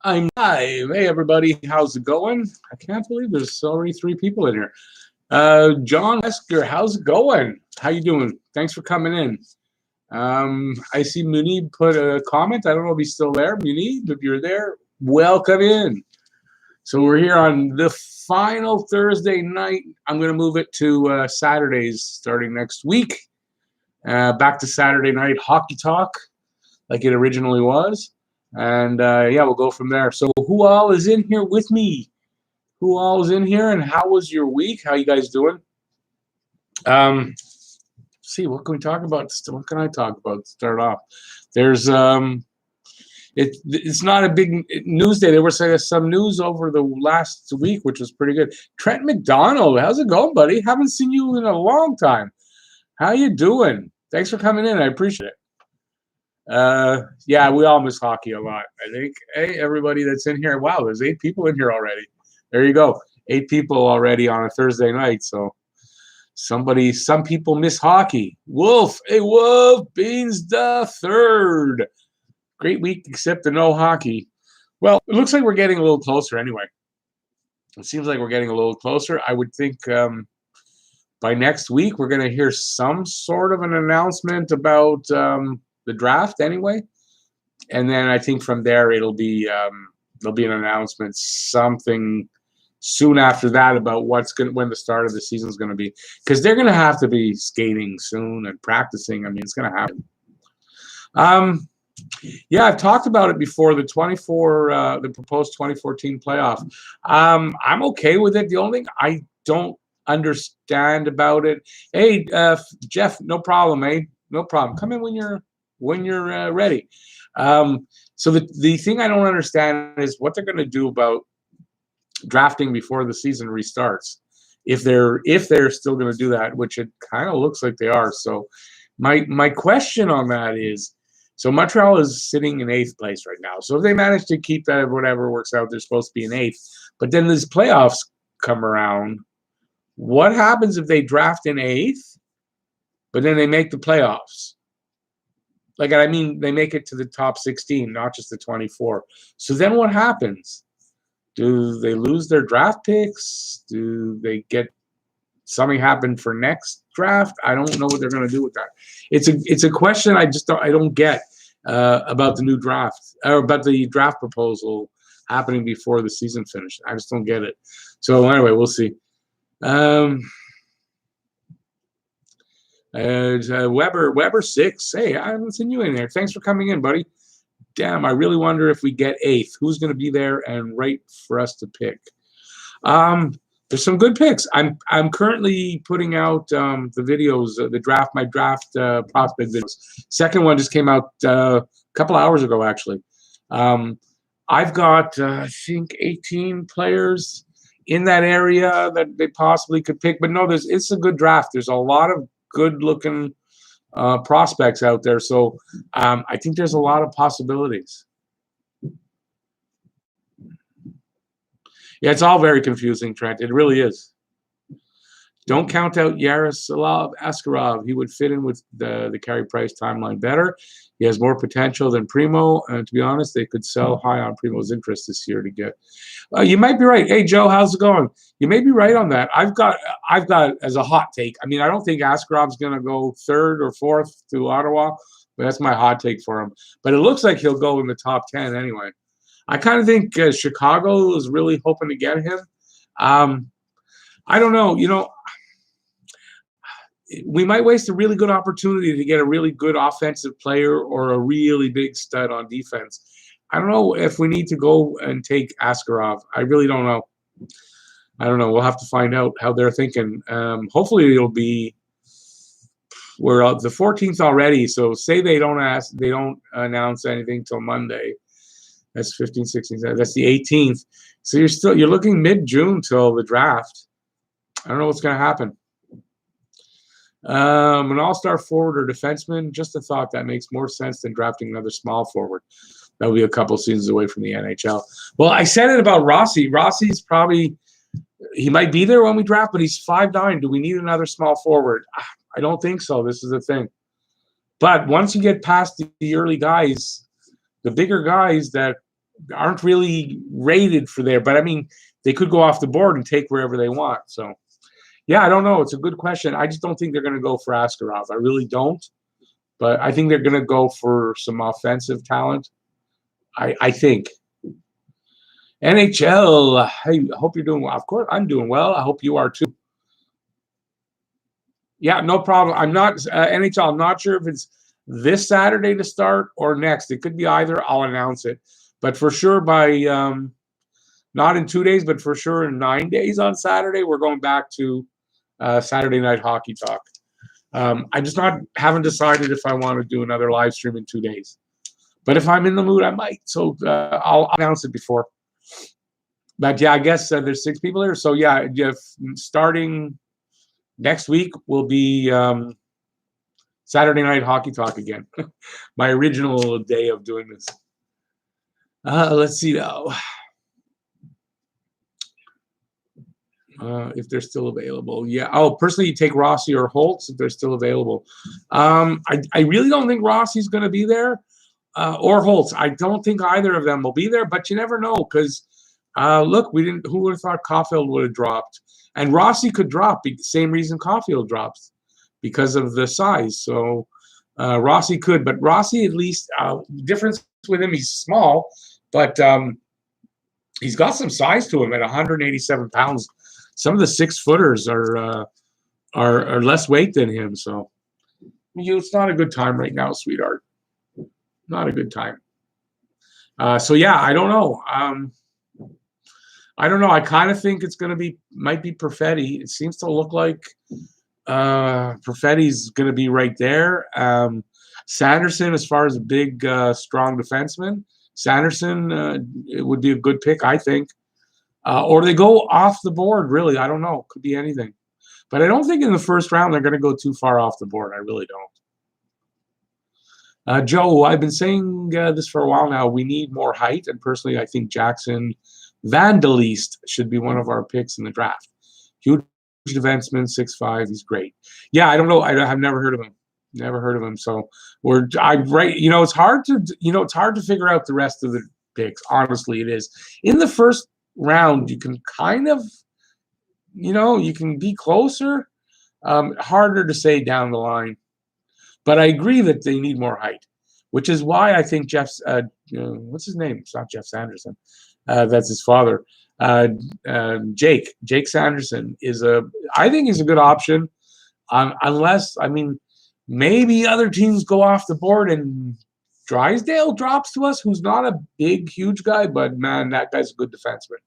I'm live. Hey, everybody. How's it going? I can't believe there's already 3 people in here. John Wesker, how's it going? How you doing? Thanks for coming in. I see Munib put a comment. I don't know if he's still there. Munib, if you're there, welcome in. So we're here on the final Thursday night. I'm going to move it to Saturdays starting next week. Back to Saturday night hockey talk like it originally was. And yeah, we'll go from there. So who all is in here with me? Who all is in here, and how was your week? How you guys doing? See, what can we talk about? What can I talk about to start off? There's it's not a big news day. There was some news over the last week, which was pretty good. Trent McDonald, how's it going, buddy? Haven't seen you in a long time. How you doing? Thanks for coming in. I appreciate it. Yeah, we all miss hockey a lot, I think. Hey, everybody that's in here. Wow, there's 8 people in here already. There you go. 8 people already on a Thursday night. So some people miss hockey. Wolf, hey Wolf, Beans the third. Great week except the no hockey. Well, it looks like we're getting a little closer anyway. It seems like we're getting a little closer. I would think by next week we're going to hear some sort of an announcement about the draft anyway, and then I think from there it'll be there'll be an announcement something soon after that about when the start of the season is going to be, because they're going to have to be skating soon and practicing. I mean, it's going to happen. Yeah, I've talked about it before. The proposed 2014 playoff. I'm okay with it. The only thing I don't understand about it. Hey, Jeff, no problem, eh? No problem. Come in when you're ready. So the thing I don't understand is what they're going to do about drafting before the season restarts. If they're still going to do that, which it kind of looks like they are. So my question on that is, so Montreal is sitting in 8th place right now. So if they manage to keep that, whatever works out, they're supposed to be in 8th. But then these playoffs come around. What happens if they draft in 8th, but then they make the playoffs? Like, I mean, they make it to the top 16, not just the 24. So then what happens? Do they lose their draft picks? Do they get something happen for next draft? I don't know what they're going to do with that. It's a question I don't get about the new draft, or about the draft proposal happening before the season finished. I just don't get it. So anyway, we'll see. Weber 6. Hey, I haven't seen you in there. Thanks for coming in, buddy. Damn, I really wonder if we get 8th. Who's going to be there and right for us to pick? There's some good picks. I'm currently putting out the videos, my draft prospect videos. Second one just came out a couple hours ago, actually. I've got I think 18 players in that area that they possibly could pick, but no, it's a good draft. There's a lot of good-looking prospects out there, so I think there's a lot of possibilities. Yeah, it's all very confusing, Trent. It really is. Don't count out Yaroslav Askarov. He would fit in with the Carey Price timeline better. He has more potential than Primo, and to be honest, they could sell high on Primo's interest this year to get. You might be right. Hey, Joe, how's it going? You may be right on that. I've got as a hot take. I mean, I don't think Askarov's going to go 3rd or 4th to Ottawa, but that's my hot take for him. But it looks like he'll go in the top 10 anyway. I kind of think Chicago is really hoping to get him. I don't know. You know, we might waste a really good opportunity to get a really good offensive player or a really big stud on defense. I don't know if we need to go and take Askarov. I really don't know. I don't know. We'll have to find out how they're thinking. Hopefully it'll be we're the 14th already. So say they don't announce anything till Monday. That's 15, 16. That's the 18th. So you're looking mid-June till the draft. I don't know what's going to happen. An all-star forward or defenseman, just a thought that makes more sense than drafting another small forward. That'll be a couple seasons away from the NHL. Well, I said it about Rossi. Rossi's probably he might be there when we draft, but he's 5'9". Do we need another small forward? I don't think so. This is the thing. But once you get past the early guys, the bigger guys that aren't really rated for there. But I mean, they could go off the board and take wherever they want. So yeah, I don't know. It's a good question. I just don't think they're going to go for Askarov. I really don't. But I think they're going to go for some offensive talent. I think. NHL. Hey, I hope you're doing well. Of course, I'm doing well. I hope you are too. Yeah, no problem. I'm not NHL. I'm not sure if it's this Saturday to start or next. It could be either. I'll announce it, but for sure by not in 2 days, but for sure in 9 days on Saturday, we're going back to Saturday Night Hockey Talk. I just haven't decided if I want to do another live stream in 2 days, but if I'm in the mood, I might. So I'll announce it before. But yeah, I guess there's 6 people here. So yeah, starting next week will be Saturday Night Hockey Talk again. My original day of doing this. Let's see now. If they're still available. Yeah. Oh, personally, you take Rossi or Holtz if they're still available. I really don't think Rossi's going to be there or Holtz. I don't think either of them will be there, but you never know because look, who would have thought Caulfield would have dropped? And Rossi could drop the same reason Caulfield drops because of the size. So Rossi could, but Rossi at least difference with him, he's small, but he's got some size to him at 187 pounds. Some of the 6-footers are less weight than him. So it's not a good time right now, sweetheart. Not a good time. So yeah, I don't know. I don't know. I kind of think it's going to might be Perfetti. It seems to look like Perfetti's going to be right there. Sanderson, as far as a big, strong defenseman, Sanderson it would be a good pick, I think. Or they go off the board, really. I don't know. Could be anything. But I don't think in the first round they're going to go too far off the board. I really don't. Joe, I've been saying this for a while now. We need more height. And personally, I think Jackson Van de Leest should be one of our picks in the draft. Huge defenseman, 6'5". He's great. Yeah, I don't know. I've never heard of him. Never heard of him. So it's hard to figure out the rest of the picks. Honestly, it is. In the first round, you can kind of, you can be closer. Harder to say down the line. But I agree that they need more height, which is why I think Jeff's, what's his name? It's not Jeff Sanderson. That's his father. Jake Sanderson I think he's a good option. Unless, maybe other teams go off the board and Drysdale drops to us, who's not a big, huge guy, but man, that guy's a good defenseman.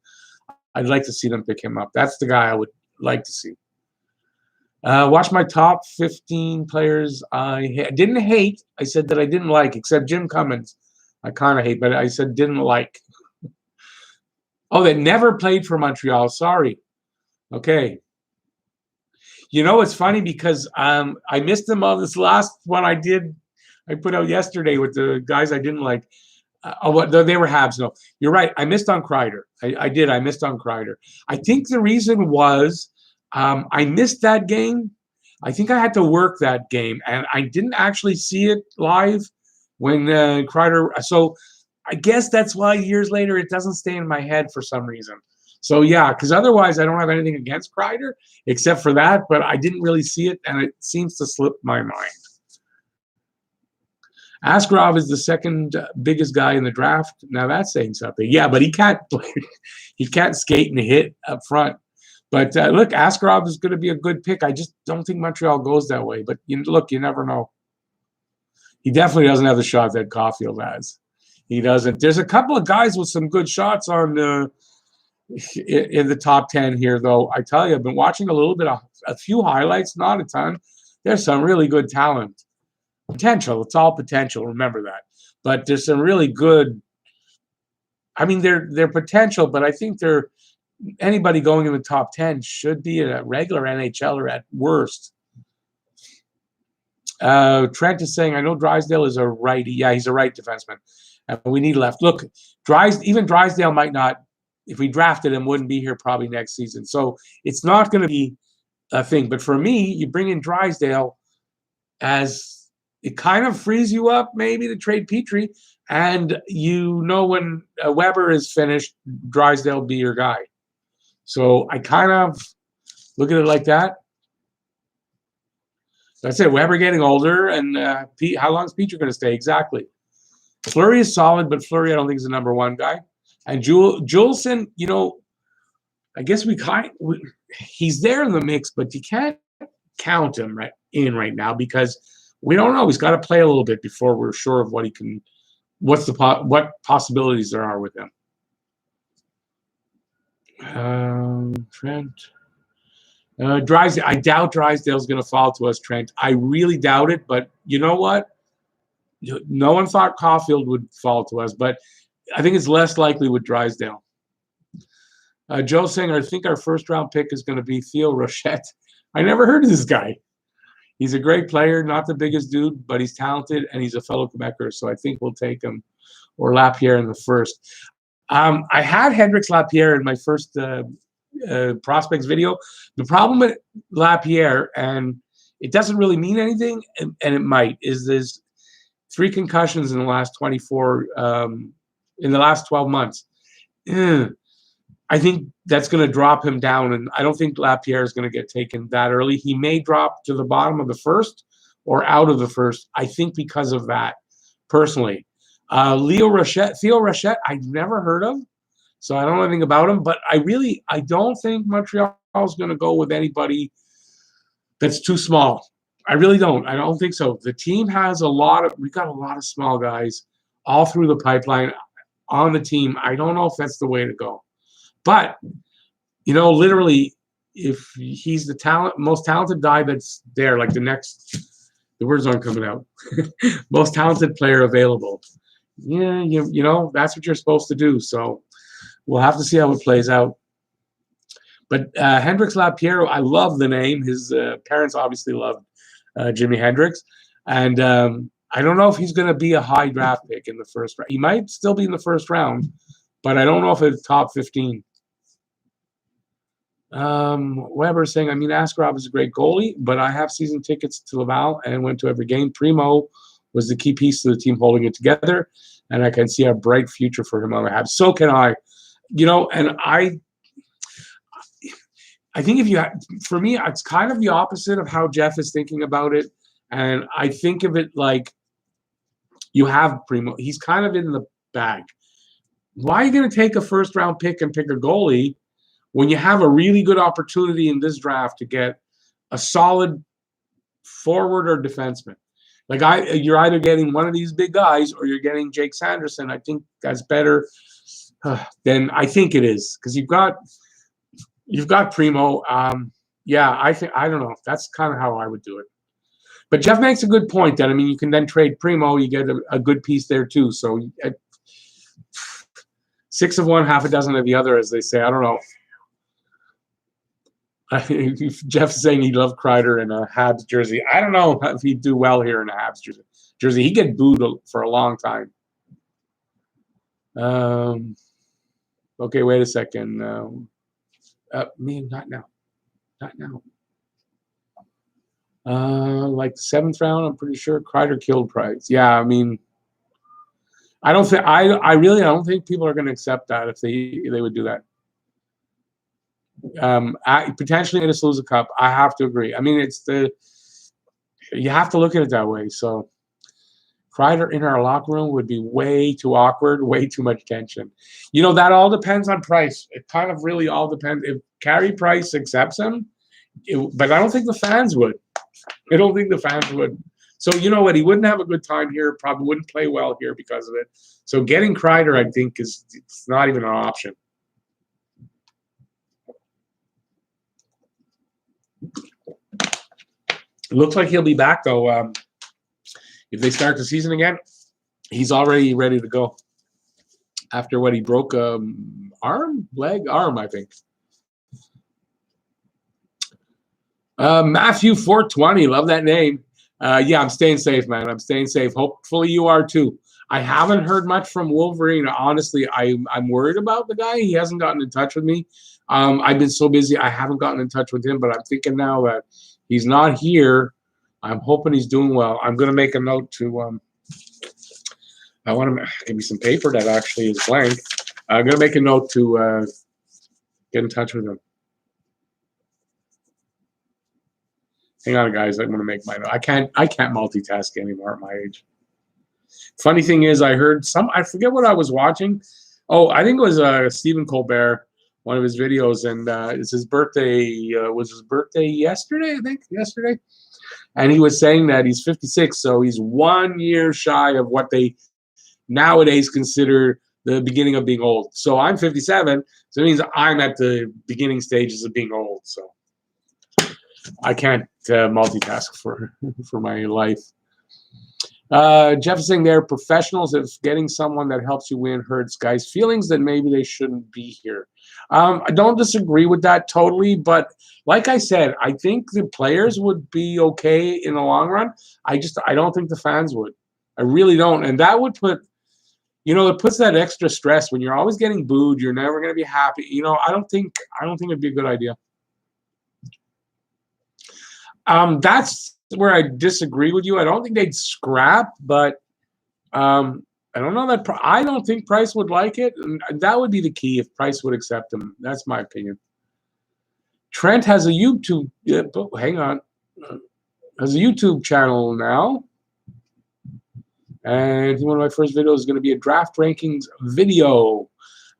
I'd like to see them pick him up. That's the guy I would like to see. Watch my top 15 players. I didn't hate. I said that I didn't like, except Jim Cummins. I kind of hate, but I said didn't like. Oh, they never played for Montreal. Sorry. Okay. It's funny because I missed them on this last one I put out yesterday with the guys I didn't like. They were Habs. No, you're right. I missed on Kreider. I did. I missed on Kreider. I think the reason was I missed that game. I think I had to work that game, and I didn't actually see it live when Kreider. So I guess that's why years later it doesn't stay in my head for some reason. So yeah, because otherwise I don't have anything against Kreider except for that, but I didn't really see it, and it seems to slip my mind. Askarov is the second biggest guy in the draft. Now that's saying something. Yeah, but he can't play. He can't skate and hit up front. But look, Askarov is going to be a good pick. I just don't think Montreal goes that way. But you never know. He definitely doesn't have the shot that Caulfield has. He doesn't. There's a couple of guys with some good shots on in the top 10 here, though. I tell you, I've been watching a few highlights, not a ton. There's some really good talent. Potential. It's all potential. Remember that. But there's some really good. They're potential, but I think anybody going in the top 10 should be a regular NHLer at worst. Trent is saying, I know Drysdale is a righty. Yeah, he's a right defenseman. We need left. Look, even Drysdale might not, if we drafted him, wouldn't be here probably next season. So it's not going to be a thing. But for me, you bring in Drysdale as it kind of frees you up maybe to trade Petrie. And when Weber is finished, Drysdale will be your guy. So I kind of look at it like that. That's it. Weber getting older, and how long is Petrie going to stay? Exactly. Fleury is solid, but Fleury I don't think is the number one guy. And Juleson, I guess he's there in the mix, but you can't count him right now because we don't know. He's got to play a little bit before we're sure of what possibilities there are with him. Trent. Drysdale. I doubt Drysdale's going to fall to us, Trent. I really doubt it, but you know what? No one thought Caulfield would fall to us, but I think it's less likely with Drysdale. Joe saying, I think our first-round pick is going to be Theo Rochette. I never heard of this guy. He's a great player, not the biggest dude, but he's talented, and he's a fellow Quebecer, so I think we'll take him or Lapierre in the first. I had Hendrix Lapierre in my first prospects video. The problem with Lapierre, and it doesn't really mean anything, and it might, is there's 3 concussions in the last 12 months. I think that's going to drop him down, and I don't think Lapierre is going to get taken that early. He may drop to the bottom of the first or out of the first, I think, because of that, personally. Theo Rochette, I've never heard of, so I don't know anything about him, but I don't think Montreal is going to go with anybody that's too small. I really don't. I don't think so. The team has we've got a lot of small guys all through the pipeline on the team. I don't know if that's the way to go. But, literally, if he's the most talented guy that's there, like the words aren't coming out, most talented player available, that's what you're supposed to do. So we'll have to see how it plays out. But Hendrix Lapierre, I love the name. His parents obviously loved Jimi Hendrix. And I don't know if he's going to be a high draft pick in the first round. He might still be in the first round, but I don't know if it's top 15. Weber saying, Askarov is a great goalie, but I have season tickets to Laval and went to every game. Primo was the key piece to the team holding it together, and I can see a bright future for him on the Habs. So can I. And I think for me, it's kind of the opposite of how Jeff is thinking about it. And I think of it like you have Primo. He's kind of in the bag. Why are you going to take a first-round pick and pick a goalie when you have a really good opportunity in this draft to get a solid forward or defenseman? Like you're either getting one of these big guys or you're getting Jake Sanderson. I think that's better than I think it is because you've got Primo. I don't know. That's kind of how I would do it. But Jeff makes a good point that you can then trade Primo. You get a good piece there too. So 6 of one, half a dozen of the other, as they say. I don't know. Jeff's saying he loved Kreider in a Habs jersey. I don't know if he'd do well here in a Habs jersey. He'd get booed for a long time. Okay, wait a second. Not now. Like the 7th round, I'm pretty sure Kreider killed Price. Yeah, I don't think I don't think people are going to accept that if they would do that. Potentially in a lose a cup. I have to agree. You have to look at it that way. So Kreider in our locker room would be way too awkward, way too much tension. That all depends on Price. It kind of really all depends. If Carey Price accepts him, but I don't think the fans would. I don't think the fans would. So you know what? He wouldn't have a good time here. Probably wouldn't play well here because of it. So getting Kreider, I think, it's not even an option. Looks like he'll be back though. If they start the season again, he's already ready to go. After what he broke, arm, I think. Matthew 420, love that name. Yeah, I'm staying safe, man. I'm staying safe. Hopefully you are too. I haven't heard much from Wolverine. Honestly, I'm worried about the guy. He hasn't gotten in touch with me. I've been so busy, I haven't gotten in touch with him, but I'm thinking now that he's not here. I'm hoping he's doing well. I'm going to make a note to. I want to give me some paper that actually is blank. I'm going to make a note to get in touch with him. Hang on, guys. I'm going to make my note. I can't multitask anymore at my age. Funny thing is, I heard I forget what I was watching. Oh, I think it was Stephen Colbert, one of his videos, and it's his birthday. Was his birthday yesterday? I think yesterday. And he was saying that he's 56, so he's 1 year shy of what they nowadays consider the beginning of being old. So I'm 57, so it means I'm at the beginning stages of being old. So I can't multitask for my life. Jeff is saying they're professionals if getting someone that helps you win hurts guys' feelings, then maybe they shouldn't be here. I don't disagree with that totally, but like I said, I think the players would be okay in the long run. I don't think the fans would. I really don't, and that would put, it puts that extra stress when you're always getting booed. You're never going to be happy. I don't think it'd be a good idea. That's where I disagree with you. I don't think they'd scrap, but I don't know that. I don't think Price would like it. And that would be the key if Price would accept him. That's my opinion. Trent has a YouTube. Hang on, has a YouTube channel now, and one of my first videos is going to be a draft rankings video.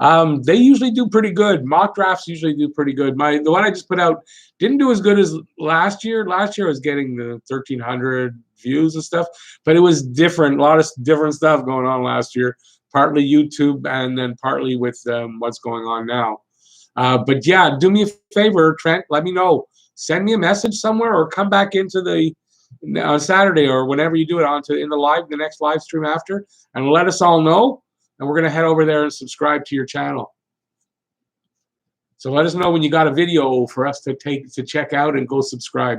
They usually do pretty good. Mock drafts usually do pretty good. The one I just put out didn't do as good as last year. Last year I was getting the 1,300 views and stuff, but it was different. A lot of different stuff going on last year. Partly YouTube and then partly with what's going on now. But yeah, do me a favor, Trent. Let me know. Send me a message somewhere or come back into the Saturday or whenever you do it in the next live stream after, and let us all know. And we're going to head over there and subscribe to your channel. So let us know when you got a video for us to check out and go subscribe.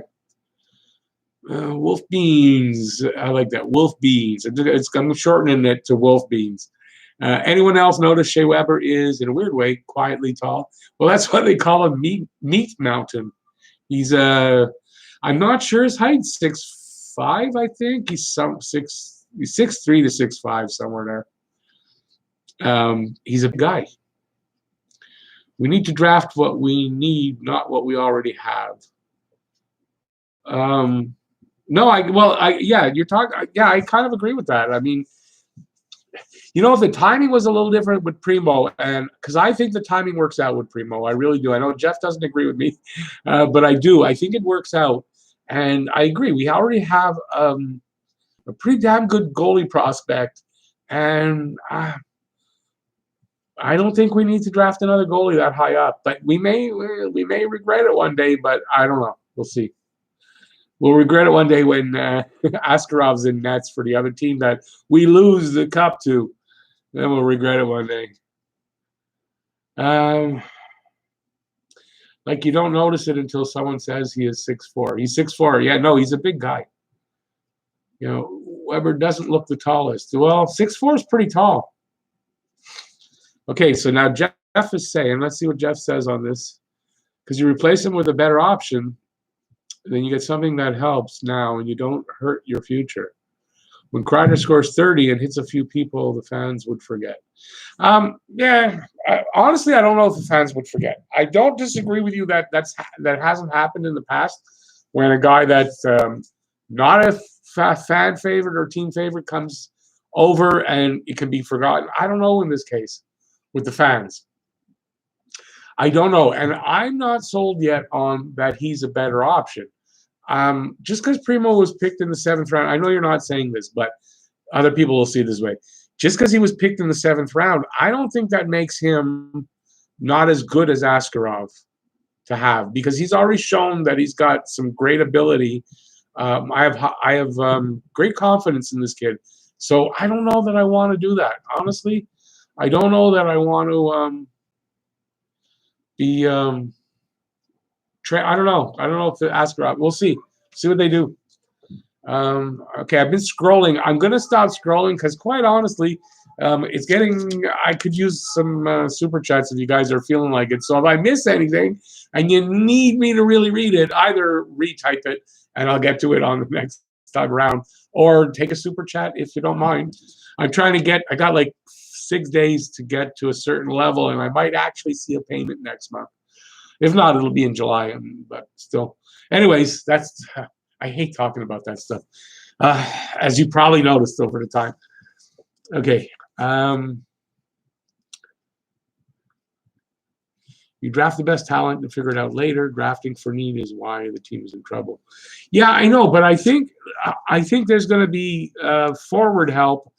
Wolf Beans. I like that. Wolf Beans. I'm shortening it to Wolf Beans. Anyone else notice Shea Weber is, in a weird way, quietly tall? Well, that's what they call him, Meat Mountain. He's I'm not sure his height, 6'5", I think. He's 6'3" to 6'5", somewhere there. He's a guy. We need to draft what we need, not what we already have. Yeah, you're talking. Yeah, I kind of agree with that. I mean, if the timing was a little different with Primo, and because I think the timing works out with Primo, I really do. I know Jeff doesn't agree with me, but I do. I think it works out, and I agree. We already have a pretty damn good goalie prospect, and I don't think we need to draft another goalie that high up, but we may regret it one day, but I don't know. We'll see. We'll regret it one day when Askarov's in nets for the other team that we lose the cup to. Then we'll regret it one day. Like you don't notice it until someone says he is 6'4". He's 6'4". Yeah, no, he's a big guy. Weber doesn't look the tallest. Well, 6'4" is pretty tall. Okay, so now Jeff is saying, let's see what Jeff says on this. Because you replace him with a better option, then you get something that helps now and you don't hurt your future. When Kreider scores 30 and hits a few people, the fans would forget. Honestly, I don't know if the fans would forget. I don't disagree with you that hasn't happened in the past when a guy that's not a fan favorite or team favorite comes over and it can be forgotten. I don't know in this case with the fans. I don't know. And I'm not sold yet on that he's a better option. Just because Primo was picked in the 7th round, I know you're not saying this, but other people will see it this way. Just because he was picked in the 7th round, I don't think that makes him not as good as Askarov to have, because he's already shown that he's got some great ability. I have great confidence in this kid. So I don't know that I want to do that. Honestly, I don't know that I want to be I don't know. I don't know if the Askarov. We'll see. See what they do. Okay, I've been scrolling. I'm going to stop scrolling because, quite honestly, it's getting. I could use some super chats if you guys are feeling like it. So if I miss anything and you need me to really read it, either retype it and I'll get to it on the next time around, or take a super chat if you don't mind. I'm trying to get. I got like 6 days to get to a certain level, and I might actually see a payment next month. If not, it'll be in July. But still, anyways, that's. I hate talking about that stuff, as you probably noticed over the time. Okay. You draft the best talent and figure it out later. Drafting for need is why the team is in trouble. Yeah, I know, but I think there's going to be forward help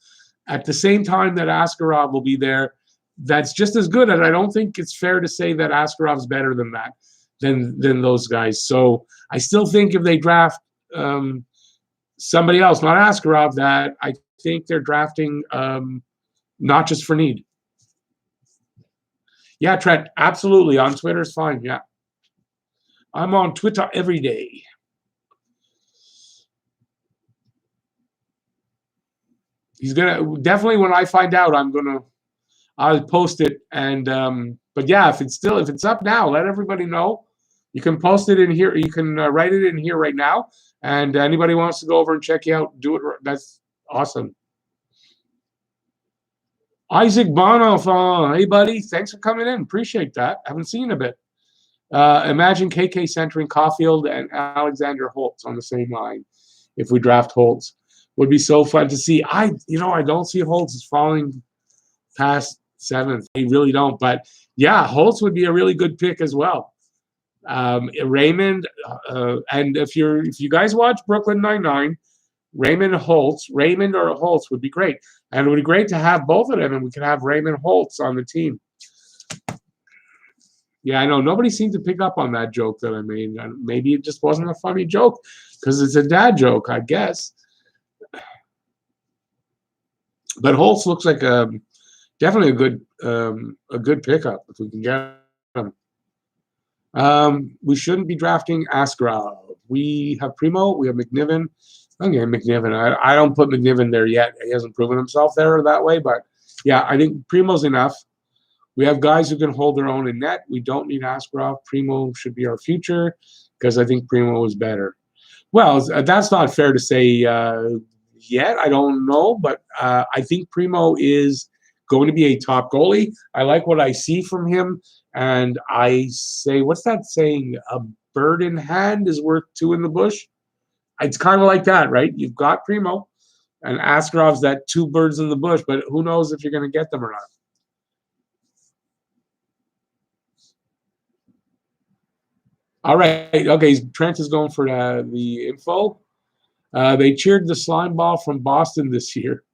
at the same time that Askarov will be there. That's just as good, and I don't think it's fair to say that Askarov's better than that, than those guys. So I still think if they draft somebody else, not Askarov, that I think they're drafting not just for need. Yeah, Trent, absolutely. On Twitter is fine. Yeah. I'm on Twitter every day. He's gonna definitely, when I find out, I'll post it. And but yeah, if it's up now, let everybody know. You can post it in here. You can write it in here right now. And anybody wants to go over and check you out, do it. That's awesome. Isaac Bonhoff, hey buddy, thanks for coming in. Appreciate that. Haven't seen you in a bit. Imagine KK centering Caulfield and Alexander Holtz on the same line. If we draft Holtz, would be so fun to see. I don't see Holtz as falling past 7th. I really don't. But yeah, Holtz would be a really good pick as well. Raymond, and if you guys watch Brooklyn Nine-Nine, Raymond or Holtz would be great. And it would be great to have both of them, and we could have Raymond Holtz on the team. Yeah, I know. Nobody seemed to pick up on that joke that I made. Maybe it just wasn't a funny joke because it's a dad joke, I guess. But Holtz looks like definitely a good pickup if we can get him. We shouldn't be drafting Askarov. We have Primo. We have McNiven. Okay, McNiven. I don't put McNiven there yet. He hasn't proven himself there that way. But, yeah, I think Primo's enough. We have guys who can hold their own in net. We don't need Askarov. Primo should be our future because I think Primo is better. Well, that's not fair to say yet. I don't know. But I think Primo is going to be a top goalie. I like what I see from him. And I say, what's that saying? A bird in hand is worth 2 in the bush. It's kind of like that, right? You've got Primo, and Askarov's that 2 birds in the bush, but who knows if you're going to get them or not. All right. Okay, Trent is going for the info. They cheered the slime ball from Boston this year.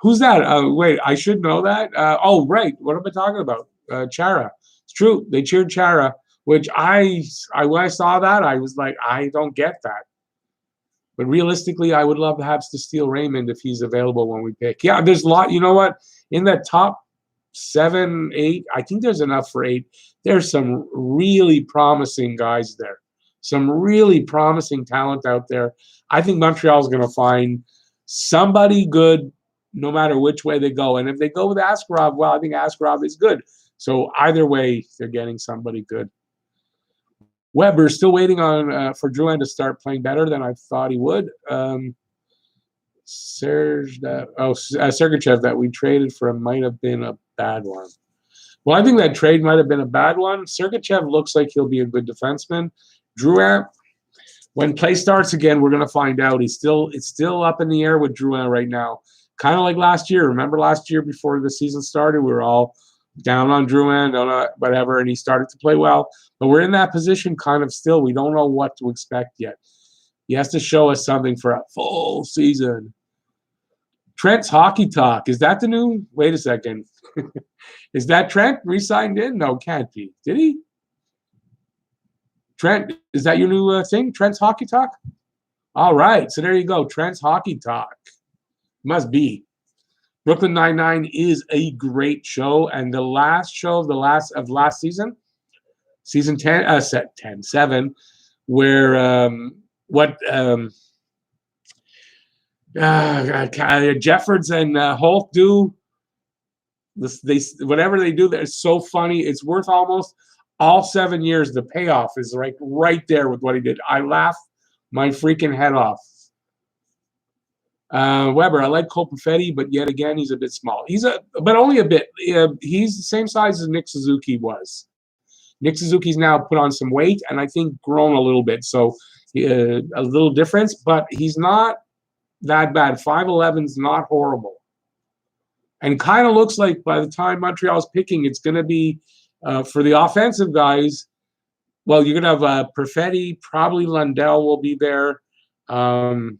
Who's that? Wait, I should know that. Oh, right. What am I talking about? Chara. It's true. They cheered Chara, which I when I saw that, I was like, I don't get that. But realistically, I would love the Habs to steal Raymond if he's available when we pick. Yeah, there's a lot. You know what? In that top 7, 8, I think there's enough for 8. There's some really promising guys there. Some really promising talent out there. I think Montreal's going to find somebody good no matter which way they go. And if they go with Askarov, well, I think Askarov is good. So either way, they're getting somebody good. Weber still waiting on for Drouin to start playing better than I thought he would. Sergachev that we traded for him might have been a bad one. Well, I think that trade might have been a bad one. Sergachev looks like he'll be a good defenseman. Drouin, when play starts again, we're going to find out. It's still up in the air with Drouin right now. Kind of like last year. Remember last year before the season started, we were all down on Drouin, whatever, and he started to play well. But we're in that position kind of still. We don't know what to expect yet. He has to show us something for a full season. Trent's Hockey Talk. Is that the new? Wait a second. Is that Trent re-signed in? No, can't be. Did he? Trent, is that your new thing? Trent's Hockey Talk? All right. So there you go. Trent's Hockey Talk. Must be. Brooklyn Nine-Nine is a great show, and the last show of last season, season 7, where Jeffords and Holt do whatever they do, they're so funny. It's worth almost all 7 years. The payoff is right there with what he did. I laugh my freaking head off. Weber, I like Cole Perfetti, but yet again, he's a bit small. But only a bit. He's the same size as Nick Suzuki was. Nick Suzuki's now put on some weight, and I think grown a little bit. So a little difference, but he's not that bad. 5'11's not horrible. And kind of looks like by the time Montreal's picking, it's going to be for the offensive guys. Well, you're going to have Perfetti, probably Lundell will be there. I'm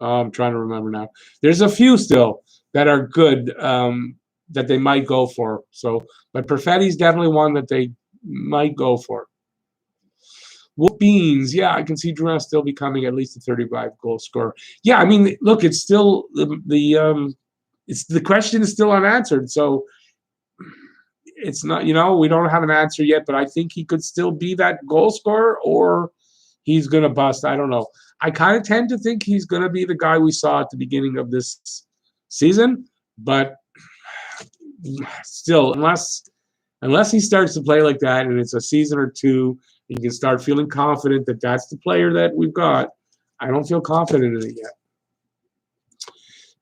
trying to remember now. There's a few still that are good that they might go for. So, but Perfetti's definitely one that they might go for. Wolf Beans, yeah, I can see Drouin still becoming at least a 35 goal scorer. Yeah, I mean, look, it's still the question is still unanswered. So it's not, we don't have an answer yet, but I think he could still be that goal scorer, or he's going to bust. I don't know. I kind of tend to think he's going to be the guy we saw at the beginning of this season, but still, unless he starts to play like that and it's a season or two, you can start feeling confident that that's the player that we've got. I don't feel confident in it yet.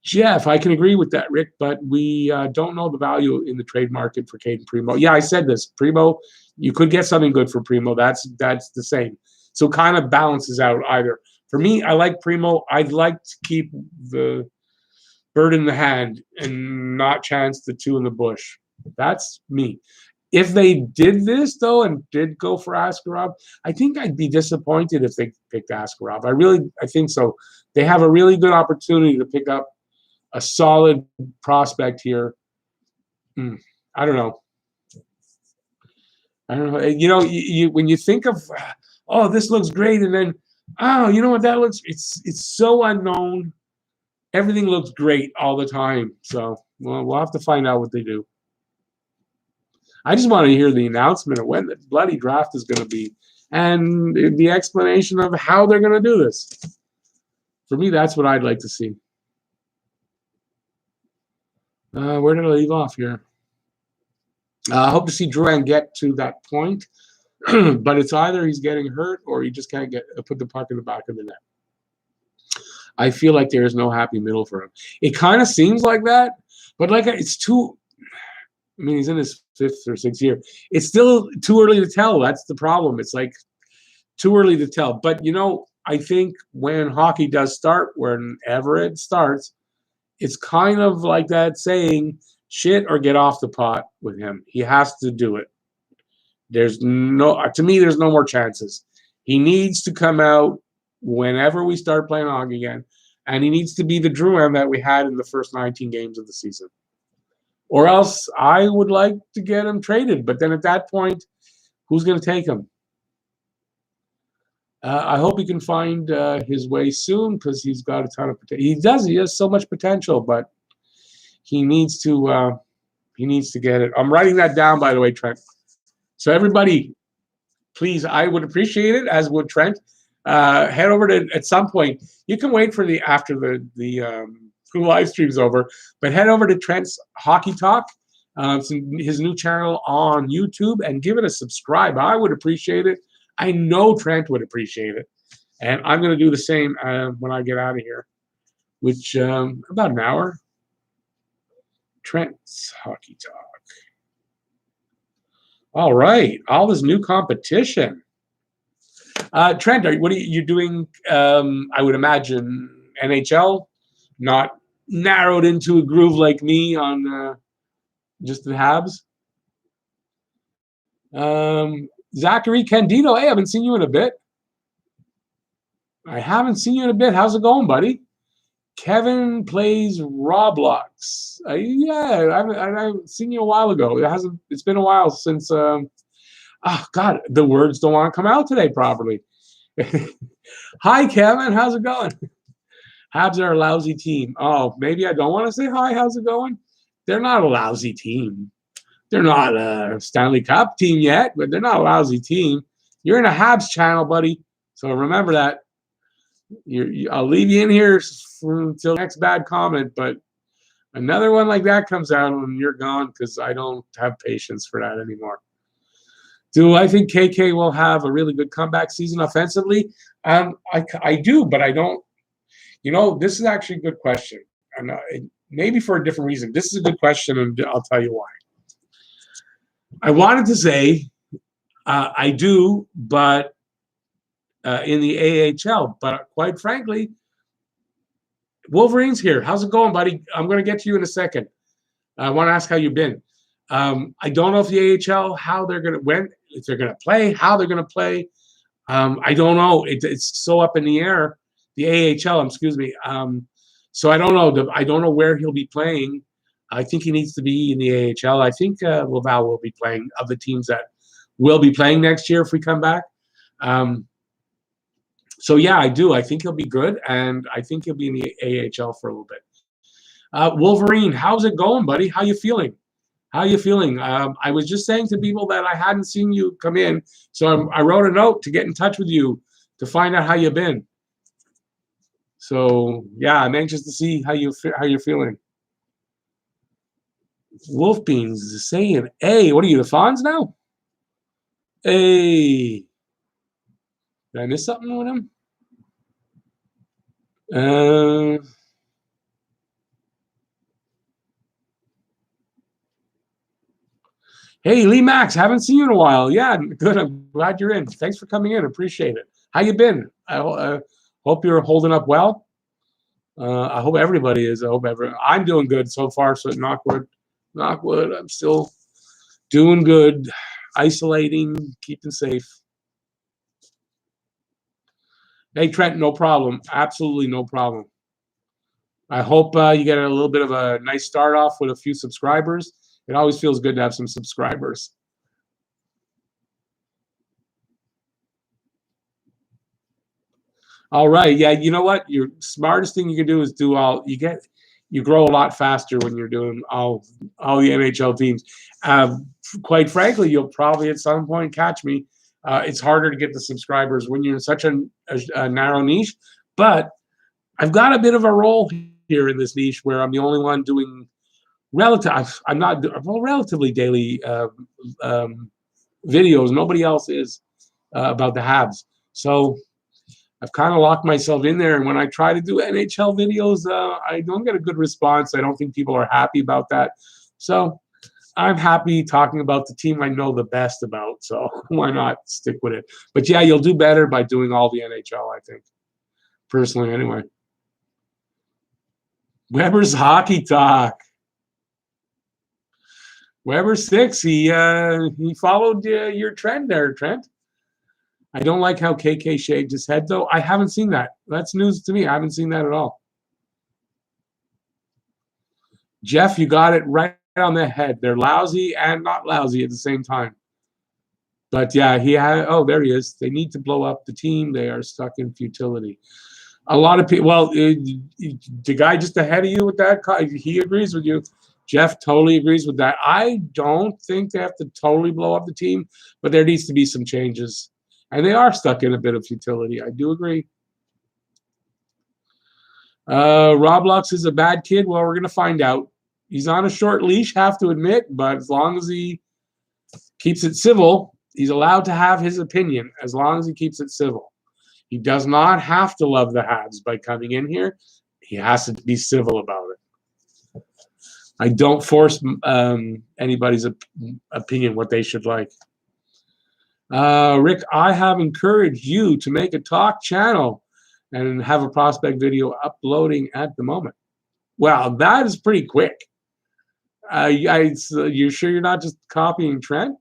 Jeff, I can agree with that, Rick, but we don't know the value in the trade market for Caden Primo. Yeah, I said this. Primo, you could get something good for Primo. That's the same. So kind of balances out either. For me, I like Primo. I'd like to keep the bird in the hand and not chance the two in the bush. That's me. If they did this, though, and did go for Askarov, I think I'd be disappointed if they picked Askarov. I think so. They have a really good opportunity to pick up a solid prospect here. I don't know. When you think of, oh, this looks great, and then, oh, you know what that looks? It's so unknown. Everything looks great all the time. So we'll have to find out what they do. I just want to hear the announcement of when the bloody draft is going to be and the explanation of how they're going to do this. For me, that's what I'd like to see. Where did I leave off here? I hope to see Drouin get to that point, but it's either he's getting hurt or he just can't put the puck in the back of the net. I feel like there is no happy middle for him. It kind of seems like that, but it's too. I mean, he's in his 5th or 6th year. It's still too early to tell. That's the problem. It's like too early to tell. But, I think when hockey does start, whenever it starts, it's kind of like that saying, shit or get off the pot with him. He has to do it. To me, there's no more chances. He needs to come out whenever we start playing hockey again, and he needs to be the Drouin that we had in the first 19 games of the season. Or else I would like to get him traded. But then at that point, who's going to take him? I hope he can find his way soon because he's got a ton of potential. He has so much potential, but he needs to get it. I'm writing that down, by the way, Trent. So everybody, please, I would appreciate it, as would Trent. Head over to, at some point, you can wait for after the live stream's over, but head over to Trent's Hockey Talk, his new channel on YouTube, and give it a subscribe. I would appreciate it. I know Trent would appreciate it, and I'm going to do the same when I get out of here, which about an hour. Trent's Hockey Talk. All right, all this new competition. Trent, what are you doing? I would imagine NHL, not narrowed into a groove like me on just the Habs. Zachary Candido, hey, I haven't seen you in a bit. How's it going, buddy? Kevin plays Roblox. Yeah, I haven't seen you a while ago. It's been a while since. Oh God, the words don't want to come out today properly. Hi, Kevin. How's it going? Habs are a lousy team. Oh, maybe I don't want to say hi. How's it going? They're not a lousy team. They're not a Stanley Cup team yet, but they're not a lousy team. You're in a Habs channel, buddy. So remember that. I'll leave you in here until next bad comment, but another one like that comes out and you're gone because I don't have patience for that anymore. Do I think KK will have a really good comeback season offensively? I do, but I don't. You know, this is actually a good question, and maybe for a different reason. This is a good question, and I'll tell you why. I wanted to say I do, but in the AHL. But quite frankly, Wolverine's here. How's it going, buddy? I'm going to get to you in a second. I want to ask how you've been. I don't know if the AHL, how they're going to, when, if they're going to play, how they're going to play. I don't know. It's so up in the air. The AHL, excuse me. So I don't know. I don't know where he'll be playing. I think he needs to be in the AHL. I think Laval will be playing of the teams that will be playing next year if we come back. So yeah, I do. I think he'll be good, and I think he'll be in the AHL for a little bit. Wolverine, how's it going, buddy? How you feeling? How you feeling? I was just saying to people that I hadn't seen you come in, so I wrote a note to get in touch with you to find out how you've been. So yeah, I'm anxious to see how you're feeling. Wolf Beans saying, "Hey, what are you, the Fonz now? Hey, did I miss something with him? Hey, Lee Max, haven't seen you in a while. Yeah, good. I'm glad you're in. Thanks for coming in. Appreciate it. How you been? I hope you're holding up well. I hope everybody is. I'm doing good so far. So knock wood. I'm still doing good. Isolating, keeping safe. Hey, Trent, no problem. Absolutely no problem. I hope you get a little bit of a nice start off with a few subscribers. It always feels good to have some subscribers. All right. Yeah, you know what? Your smartest thing you can do is you grow a lot faster when you're doing all the NHL teams. Quite frankly, you'll probably at some point catch me. It's harder to get the subscribers when you're in such a narrow niche, but I've got a bit of a role here in this niche where I'm the only one doing relatively daily videos. Nobody else is about the Habs. So I've kind of locked myself in there. And when I try to do NHL videos, I don't get a good response. I don't think people are happy about that. So I'm happy talking about the team I know the best about. So why not stick with it? But yeah, you'll do better by doing all the NHL, I think. Personally, anyway. Weber's Hockey Talk. Weber 6, he followed your trend there, Trent. I don't like how KK shaved his head, though. I haven't seen that. That's news to me. I haven't seen that at all. Jeff, you got it right on the head. They're lousy and not lousy at the same time. But yeah, there he is. They need to blow up the team. They are stuck in futility. A lot of people, well, the guy just ahead of you with that, he agrees with you. Jeff totally agrees with that. I don't think they have to totally blow up the team, but there needs to be some changes. And they are stuck in a bit of futility. I do agree. Roblox is a bad kid. Well, we're going to find out. He's on a short leash, have to admit, but as long as he keeps it civil, he's allowed to have his opinion as long as he keeps it civil. He does not have to love the Habs by coming in here. He has to be civil about it. I don't force anybody's opinion what they should like. Rick, I have encouraged you to make a talk channel and have a prospect video uploading at the moment. Well, that is pretty quick. You sure you're not just copying Trent?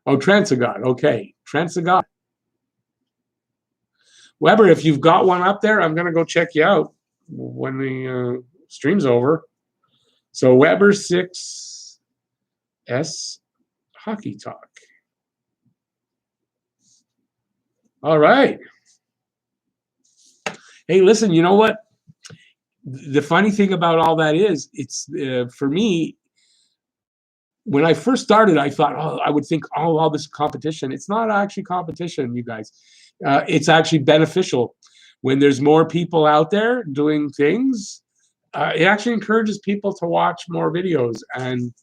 Oh, Trent's a god. Okay, Trent's a god. Weber, if you've got one up there, I'm going to go check you out when the stream's over. So Weber 6S Hockey Talk. All right. Hey, listen, you know what? The funny thing about all that is, it's for me, when I first started, I thought, I would think, all this competition. It's not actually competition, you guys. It's actually beneficial. When there's more people out there doing things, it actually encourages people to watch more videos, and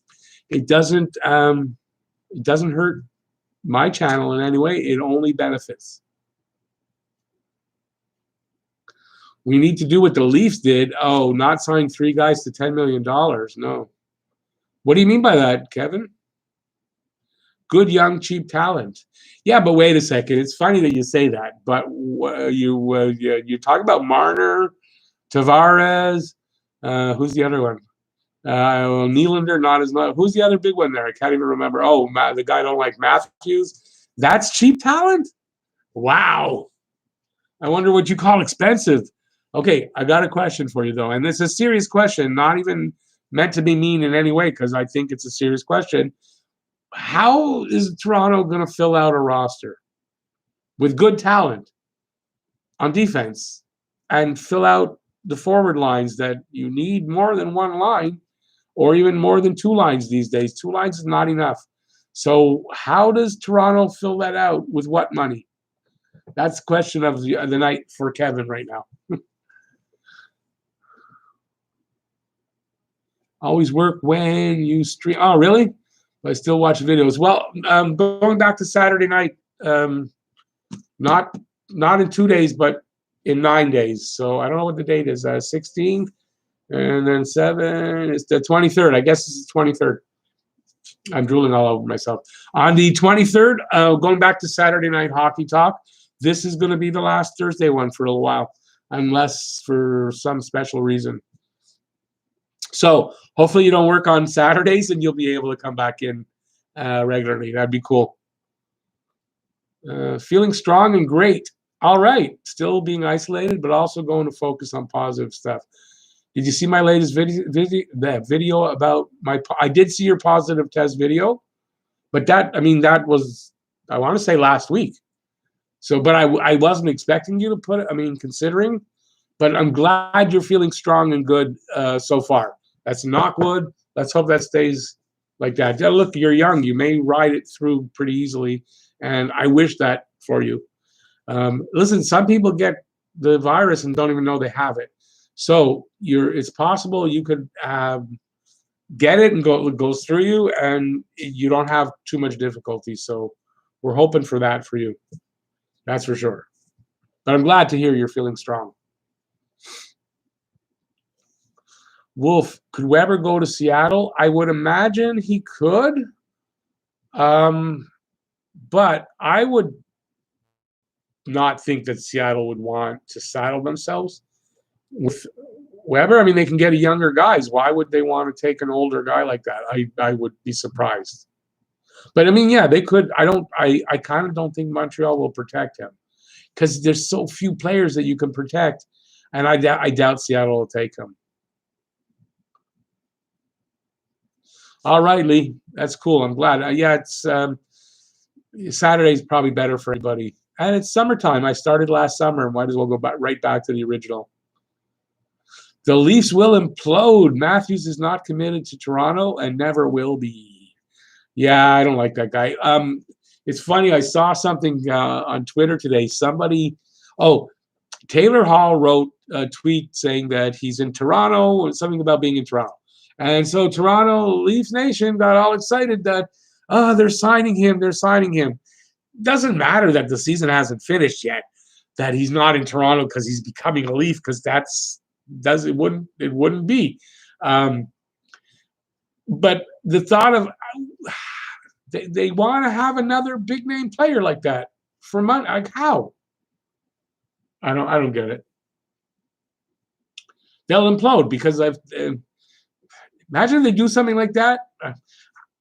it doesn't hurt my channel in any way. It only benefits. We need to do what the Leafs did. Oh, not sign 3 guys to $10 million. No. What do you mean by that, Kevin? Good, young, cheap talent. Yeah, but wait a second. It's funny that you say that. But you talk about Marner, Tavares. Who's the other one? Well, Nylander, not as much. Who's the other big one there? I can't even remember. Oh, the guy I don't like, Matthews. That's cheap talent? Wow. I wonder what you call expensive. Okay, I got a question for you, though. And it's a serious question, not even meant to be mean in any way, because I think it's a serious question. How is Toronto going to fill out a roster with good talent on defense and fill out the forward lines that you need more than one line or even more than 2 lines these days? 2 lines is not enough. So how does Toronto fill that out with what money? That's the question of the night for Kevin right now. Always work when you stream. Oh, really? I still watch videos. Well, going back to Saturday night, not in 2 days, but in 9 days. So I don't know what the date is. 16, and then 7. It's the 23rd. I guess it's the 23rd. I'm drooling all over myself. On the 23rd, going back to Saturday night hockey talk, this is going to be the last Thursday one for a little while, unless for some special reason. So hopefully you don't work on Saturdays and you'll be able to come back in regularly. That'd be cool. Feeling strong and great. All right. Still being isolated, but also going to focus on positive stuff. Did you see my latest video about my? I did see your positive test video, but that was, I want to say, last week. So, but I wasn't expecting you to put it. I mean, considering, but I'm glad you're feeling strong and good so far. That's knock wood. Let's hope that stays like that. Yeah, look, you're young. You may ride it through pretty easily, and I wish that for you. Listen, some people get the virus and don't even know they have it. So it's possible you could get it and it goes through you, and you don't have too much difficulty. So we're hoping for that for you. That's for sure. But I'm glad to hear you're feeling strong. Wolf, could Weber go to Seattle? I would imagine he could. But I would not think that Seattle would want to saddle themselves with Weber. I mean, they can get younger guys. Why would they want to take an older guy like that? I would be surprised. But I mean, yeah, they could. I kind of don't think Montreal will protect him because there's so few players that you can protect, and I doubt Seattle will take him. All right, Lee, that's cool. I'm glad. Yeah, it's Saturday's probably better for everybody, and it's summertime. I started last summer. Might as well go right back to the original. The Leafs will implode. Matthews is not committed to Toronto and never will be. Yeah, I don't like that guy. It's funny. I saw something on Twitter today. Taylor Hall wrote a tweet saying that he's in Toronto and something about being in Toronto. And so Toronto Leafs Nation got all excited that, they're signing him. They're signing him. Doesn't matter that the season hasn't finished yet, that he's not in Toronto because he's becoming a Leaf, because it wouldn't be. But the thought of they want to have another big name player like that for money, like how? I don't get it. They'll implode because imagine if they do something like that.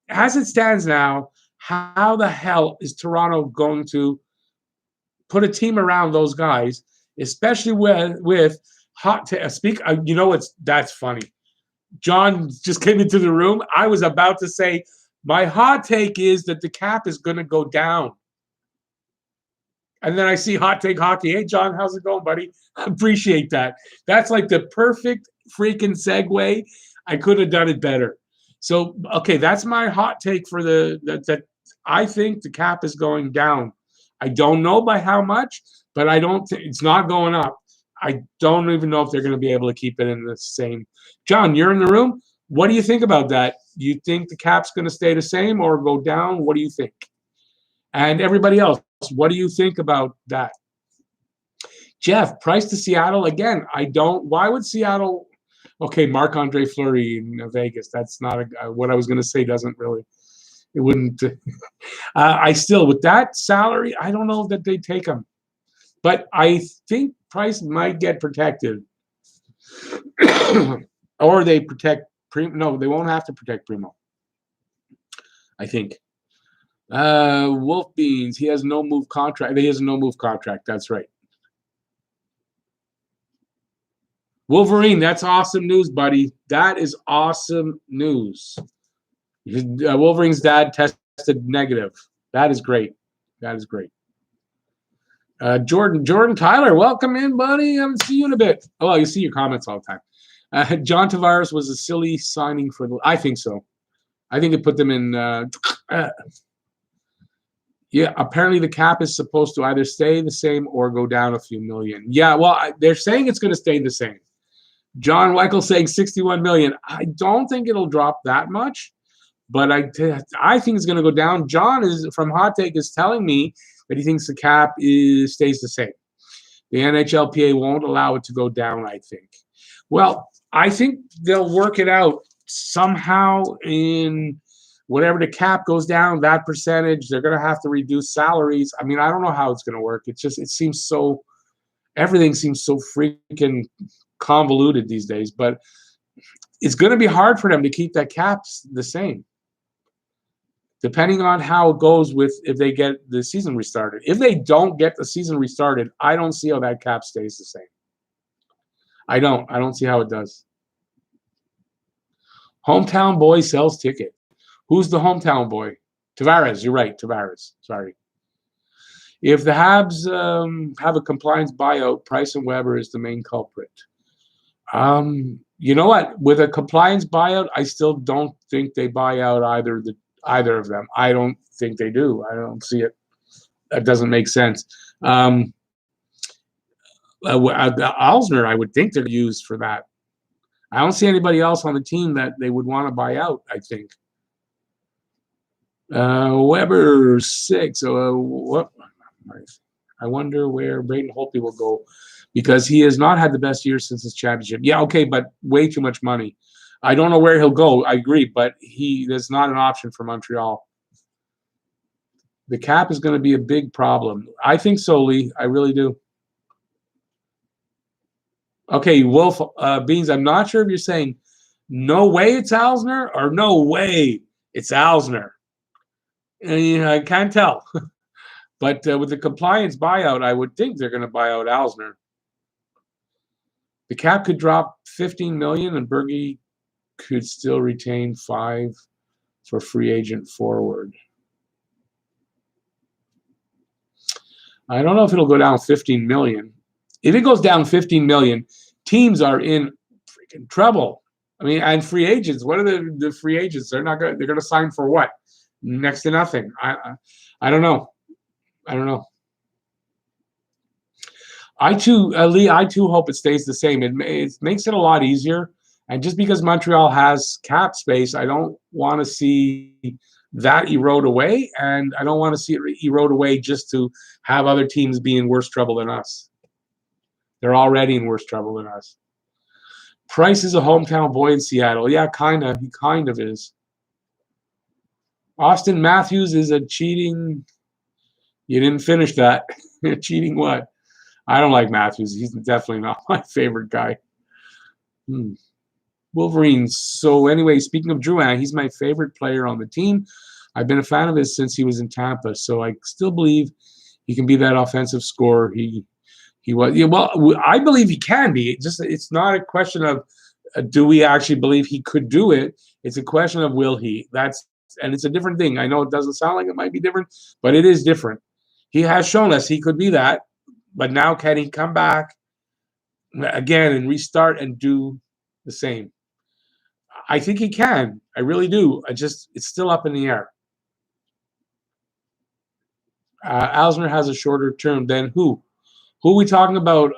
As it stands now, how the hell is Toronto going to put a team around those guys, especially with hot speak? That's funny. John just came into the room. I was about to say, my hot take is that the cap is going to go down. And then I see Hot Take Hockey. Hey, John, how's it going, buddy? I appreciate that. That's like the perfect freaking segue. I could have done it better. So, okay, that's my hot take for that I think the cap is going down. I don't know by how much, but I don't think it's not going up. I don't even know if they're going to be able to keep it in the same. John, you're in the room. What do you think about that? Do you think the cap's going to stay the same or go down? What do you think? And everybody else, what do you think about that? Jeff, price to Seattle again. I don't. Why would Seattle? Okay, Marc-Andre Fleury in Vegas. That's not what I was going to say. Doesn't really. It wouldn't. I still, with that salary, I don't know that they take him. But I think Price might get protected, or they protect. No, they won't have to protect Primo. I think. Wolf Beans. He has no move contract. He has a no move contract. That's right. Wolverine, that's awesome news, buddy. That is awesome news. Wolverine's dad tested negative. That is great. That is great. Jordan Tyler, welcome in, buddy. I haven't seen you in a bit. Oh, well, you see your comments all the time. John Tavares was a silly signing for the. I think so. I think it put them in. Yeah, apparently the cap is supposed to either stay the same or go down a few million. Yeah, well, they're saying it's going to stay the same. John Weichel saying 61 million. I don't think it'll drop that much, but I think it's going to go down. John is from Hot Take is telling me that he thinks the cap stays the same. The NHLPA won't allow it to go down, I think. Well, I think they'll work it out somehow in whatever the cap goes down, that percentage, they're going to have to reduce salaries. I mean, I don't know how it's going to work. It seems so, everything seems so freaking convoluted these days, but it's going to be hard for them to keep that cap the same, depending on how it goes with if they get the season restarted. If they don't get the season restarted, I don't see how that cap stays the same. I don't see how it does. Hometown boy sells ticket. Who's the hometown boy? Tavares. You're right, Tavares. Sorry. If the Habs have a compliance buyout, Price and Weber is the main culprit. You know what? With a compliance buyout, I still don't think they buy out either of them. I don't think they do. I don't see it. That doesn't make sense. Alzner, I would think they're used for that. I don't see anybody else on the team that they would want to buy out, I think. Weber 6. What? I wonder where Braden Holtby will go, because he has not had the best year since his championship. Yeah, okay, but way too much money. I don't know where he'll go. I agree, but there's not an option for Montreal. The cap is going to be a big problem. I think so, Lee. I really do. Okay, Wolf Beans, I'm not sure if you're saying no way it's Alzner or no way it's Alzner. I can't tell. But with the compliance buyout, I would think they're going to buy out Alzner. The cap could drop $15 million, and Berge could still retain $5 million for free agent forward. I don't know if it'll go down $15 million. If it goes down $15 million, teams are in freaking trouble. I mean, and free agents. What are the free agents? They're going to sign for what? Next to nothing. I don't know. I don't know. Lee, I too hope it stays the same. It makes it a lot easier. And just because Montreal has cap space, I don't want to see that erode away. And I don't want to see it erode away just to have other teams be in worse trouble than us. They're already in worse trouble than us. Price is a hometown boy in Seattle. Yeah, kind of. He kind of is. Austin Matthews is a cheating. You didn't finish that. Cheating what? I don't like Matthews. He's definitely not my favorite guy. Wolverines. So anyway, speaking of Drouin, he's my favorite player on the team. I've been a fan of his since he was in Tampa. So I still believe he can be that offensive scorer. He was. Yeah, well, I believe he can be. It's not a question of do we actually believe he could do it. It's a question of will he. And it's a different thing. I know it doesn't sound like it might be different, but it is different. He has shown us he could be that, but now can he come back again and restart and do the same? I think he can. I really do. It's still up in the air. Alzner has a shorter term than who? Who are we talking about?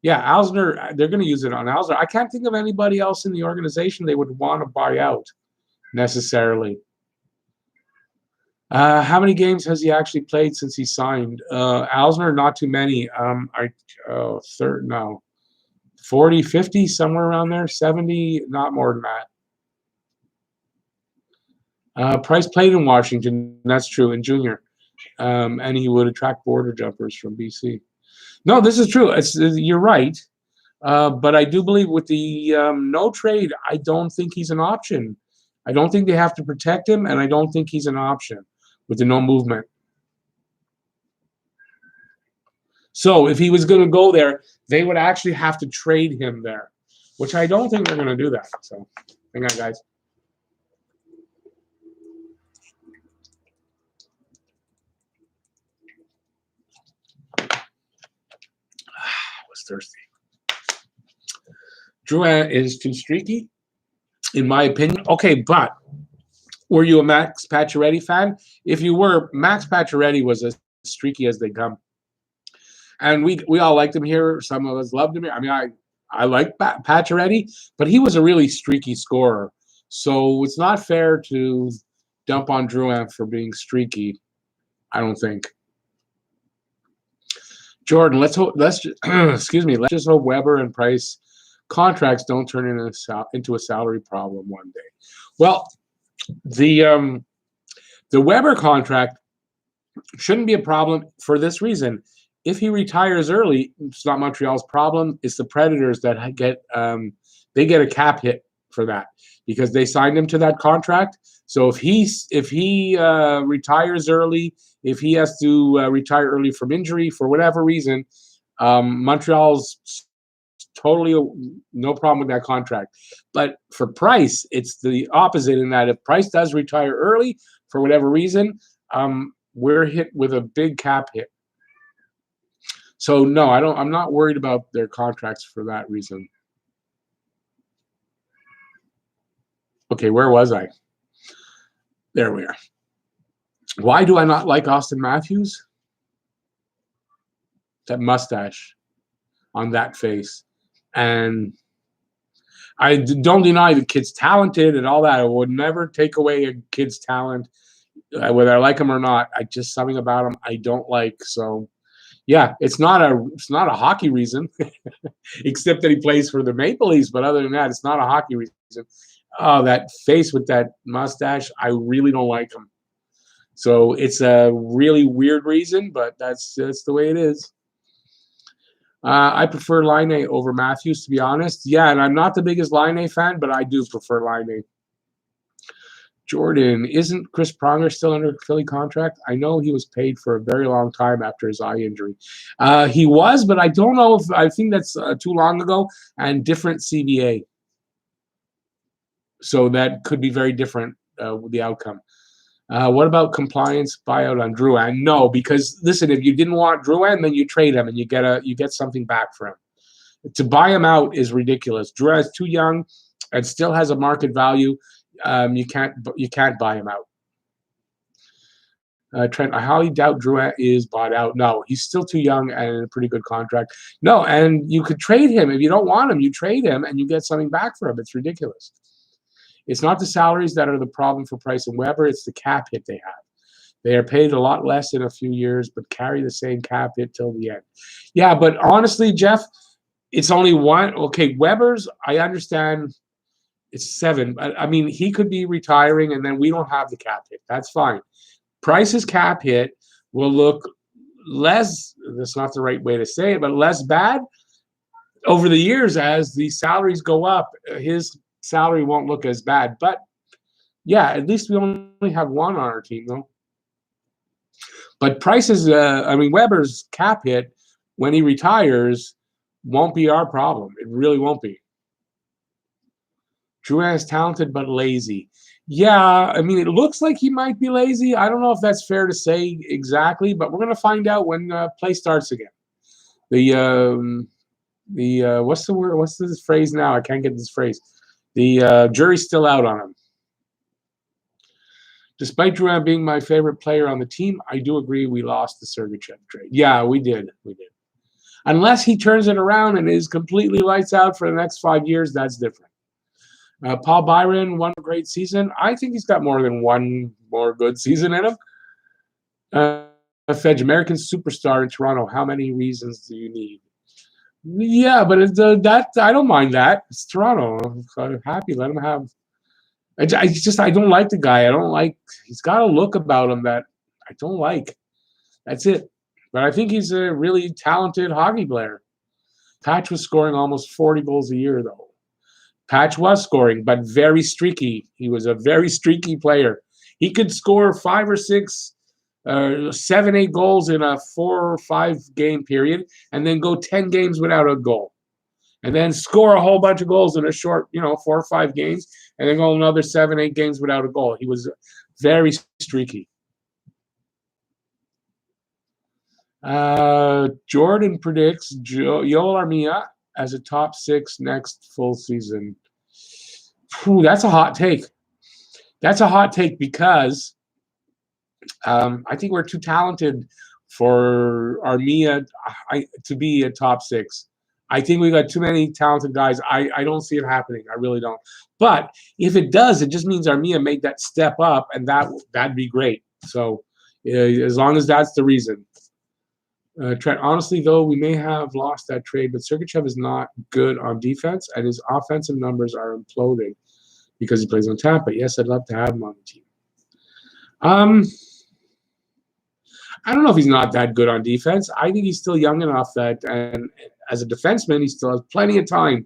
Yeah, Alzner, they're going to use it on Alzner. I can't think of anybody else in the organization they would want to buy out necessarily. How many games has he actually played since he signed? Alsner, not too many. Third, no. 40, 50, somewhere around there. 70, not more than that. Price played in Washington. That's true, in junior. And he would attract border jumpers from BC. No, this is true. You're right. But I do believe with the no trade, I don't think he's an option. I don't think they have to protect him, and I don't think he's an option with the no movement. So if he was going to go there, they would actually have to trade him there, which I don't think they're going to do that. So hang on, guys. I was thirsty. Drouin is too streaky, in my opinion. Okay, but were you a Max Pacioretty fan? If you were, Max Pacioretty was as streaky as they come. And we all liked him here. Some of us loved him here. I mean, I like Pacioretty, but he was a really streaky scorer. So it's not fair to dump on Drouin for being streaky, I don't think. Jordan, let's excuse me, let's just hope Weber and Price contracts don't turn into a salary problem one day. Well, the Weber contract shouldn't be a problem for this reason. If he retires early, it's not Montreal's problem. It's the Predators that get they get a cap hit for that because they signed him to that contract. So if he retires early, if he has to retire early from injury for whatever reason, Montreal's totally no problem with that contract. But for Price, it's the opposite in that if Price does retire early for whatever reason, we're hit with a big cap hit. So no, I'm not worried about their contracts for that reason. Okay, where was I? There we are. Why do I not like Austin Matthews? That mustache on that face. And I don't deny the kid's talented and all that. I would never take away a kid's talent, whether I like him or not. I just something about him I don't like. So yeah, it's not a hockey reason, except that he plays for the Maple Leafs. But other than that, it's not a hockey reason. Oh, that face with that mustache, I really don't like him. So it's a really weird reason, but that's the way it is. I prefer Laine over Matthews, to be honest. Yeah, and I'm not the biggest Laine fan, but I do prefer Laine. Jordan, isn't Chris Pronger still under Philly contract? I know he was paid for a very long time after his eye injury. He was, but I don't know if I think that's too long ago and different CBA. So that could be very different with the outcome. What about compliance buyout on Drouin? No, because listen, if you didn't want Drouin, then you trade him and you get something back for him. To buy him out is ridiculous. Drouin is too young and still has a market value. You can't buy him out. Trent, I highly doubt Drouin is bought out. No, he's still too young and a pretty good contract. No, and you could trade him. If you don't want him, you trade him and you get something back for him. It's ridiculous. It's not the salaries that are the problem for Price and Weber. It's the cap hit they have. They are paid a lot less in a few years, but carry the same cap hit till the end. Yeah, but honestly, Jeff, it's only one. Okay, Weber's, I understand it's 7. I mean, he could be retiring, and then we don't have the cap hit. That's fine. Price's cap hit will look less, that's not the right way to say it, but less bad over the years as the salaries go up. His salary won't look as bad. But, yeah, at least we only have one on our team, though. But Price's, Weber's cap hit when he retires won't be our problem. It really won't be. Drouin is talented but lazy. Yeah, I mean, it looks like he might be lazy. I don't know if that's fair to say exactly, but we're going to find out when play starts again. What's the word? What's this phrase now? I can't get this phrase. The jury's still out on him. Despite Drouin being my favorite player on the team, I do agree we lost the Sergachev trade. Yeah, we did. Unless he turns it around and is completely lights out for the next 5 years, that's different. Paul Byron, one great season. I think he's got more than one more good season in him. Fedge, American superstar in Toronto. How many reasons do you need? Yeah, but that I don't mind that. It's Toronto. I'm happy. Let him have. I don't like the guy. I don't like. He's got a look about him that I don't like. That's it. But I think he's a really talented hockey player. Patch was scoring almost 40 goals a year, though. Patch was scoring, but very streaky. He was a very streaky player. He could score 5 or 6, 7, 8 goals in a 4 or 5 game period, and then go 10 games without a goal, and then score a whole bunch of goals in a short, 4 or 5 games, and then go another 7, 8 games without a goal. He was very streaky. Jordan predicts Yoel Armia as a top 6 next full season. Whew, that's a hot take. That's a hot take because I think we're too talented for Armia to be a top 6. I think we got too many talented guys. I don't see it happening. I really don't. But if it does, it just means Armia made that step up, and that'd be great. So as long as that's the reason. Trent, honestly, though, we may have lost that trade, but Sergachev is not good on defense, and his offensive numbers are imploding because he plays on Tampa. Yes, I'd love to have him on the team. I don't know if he's not that good on defense. I think he's still young enough that, and as a defenseman, he still has plenty of time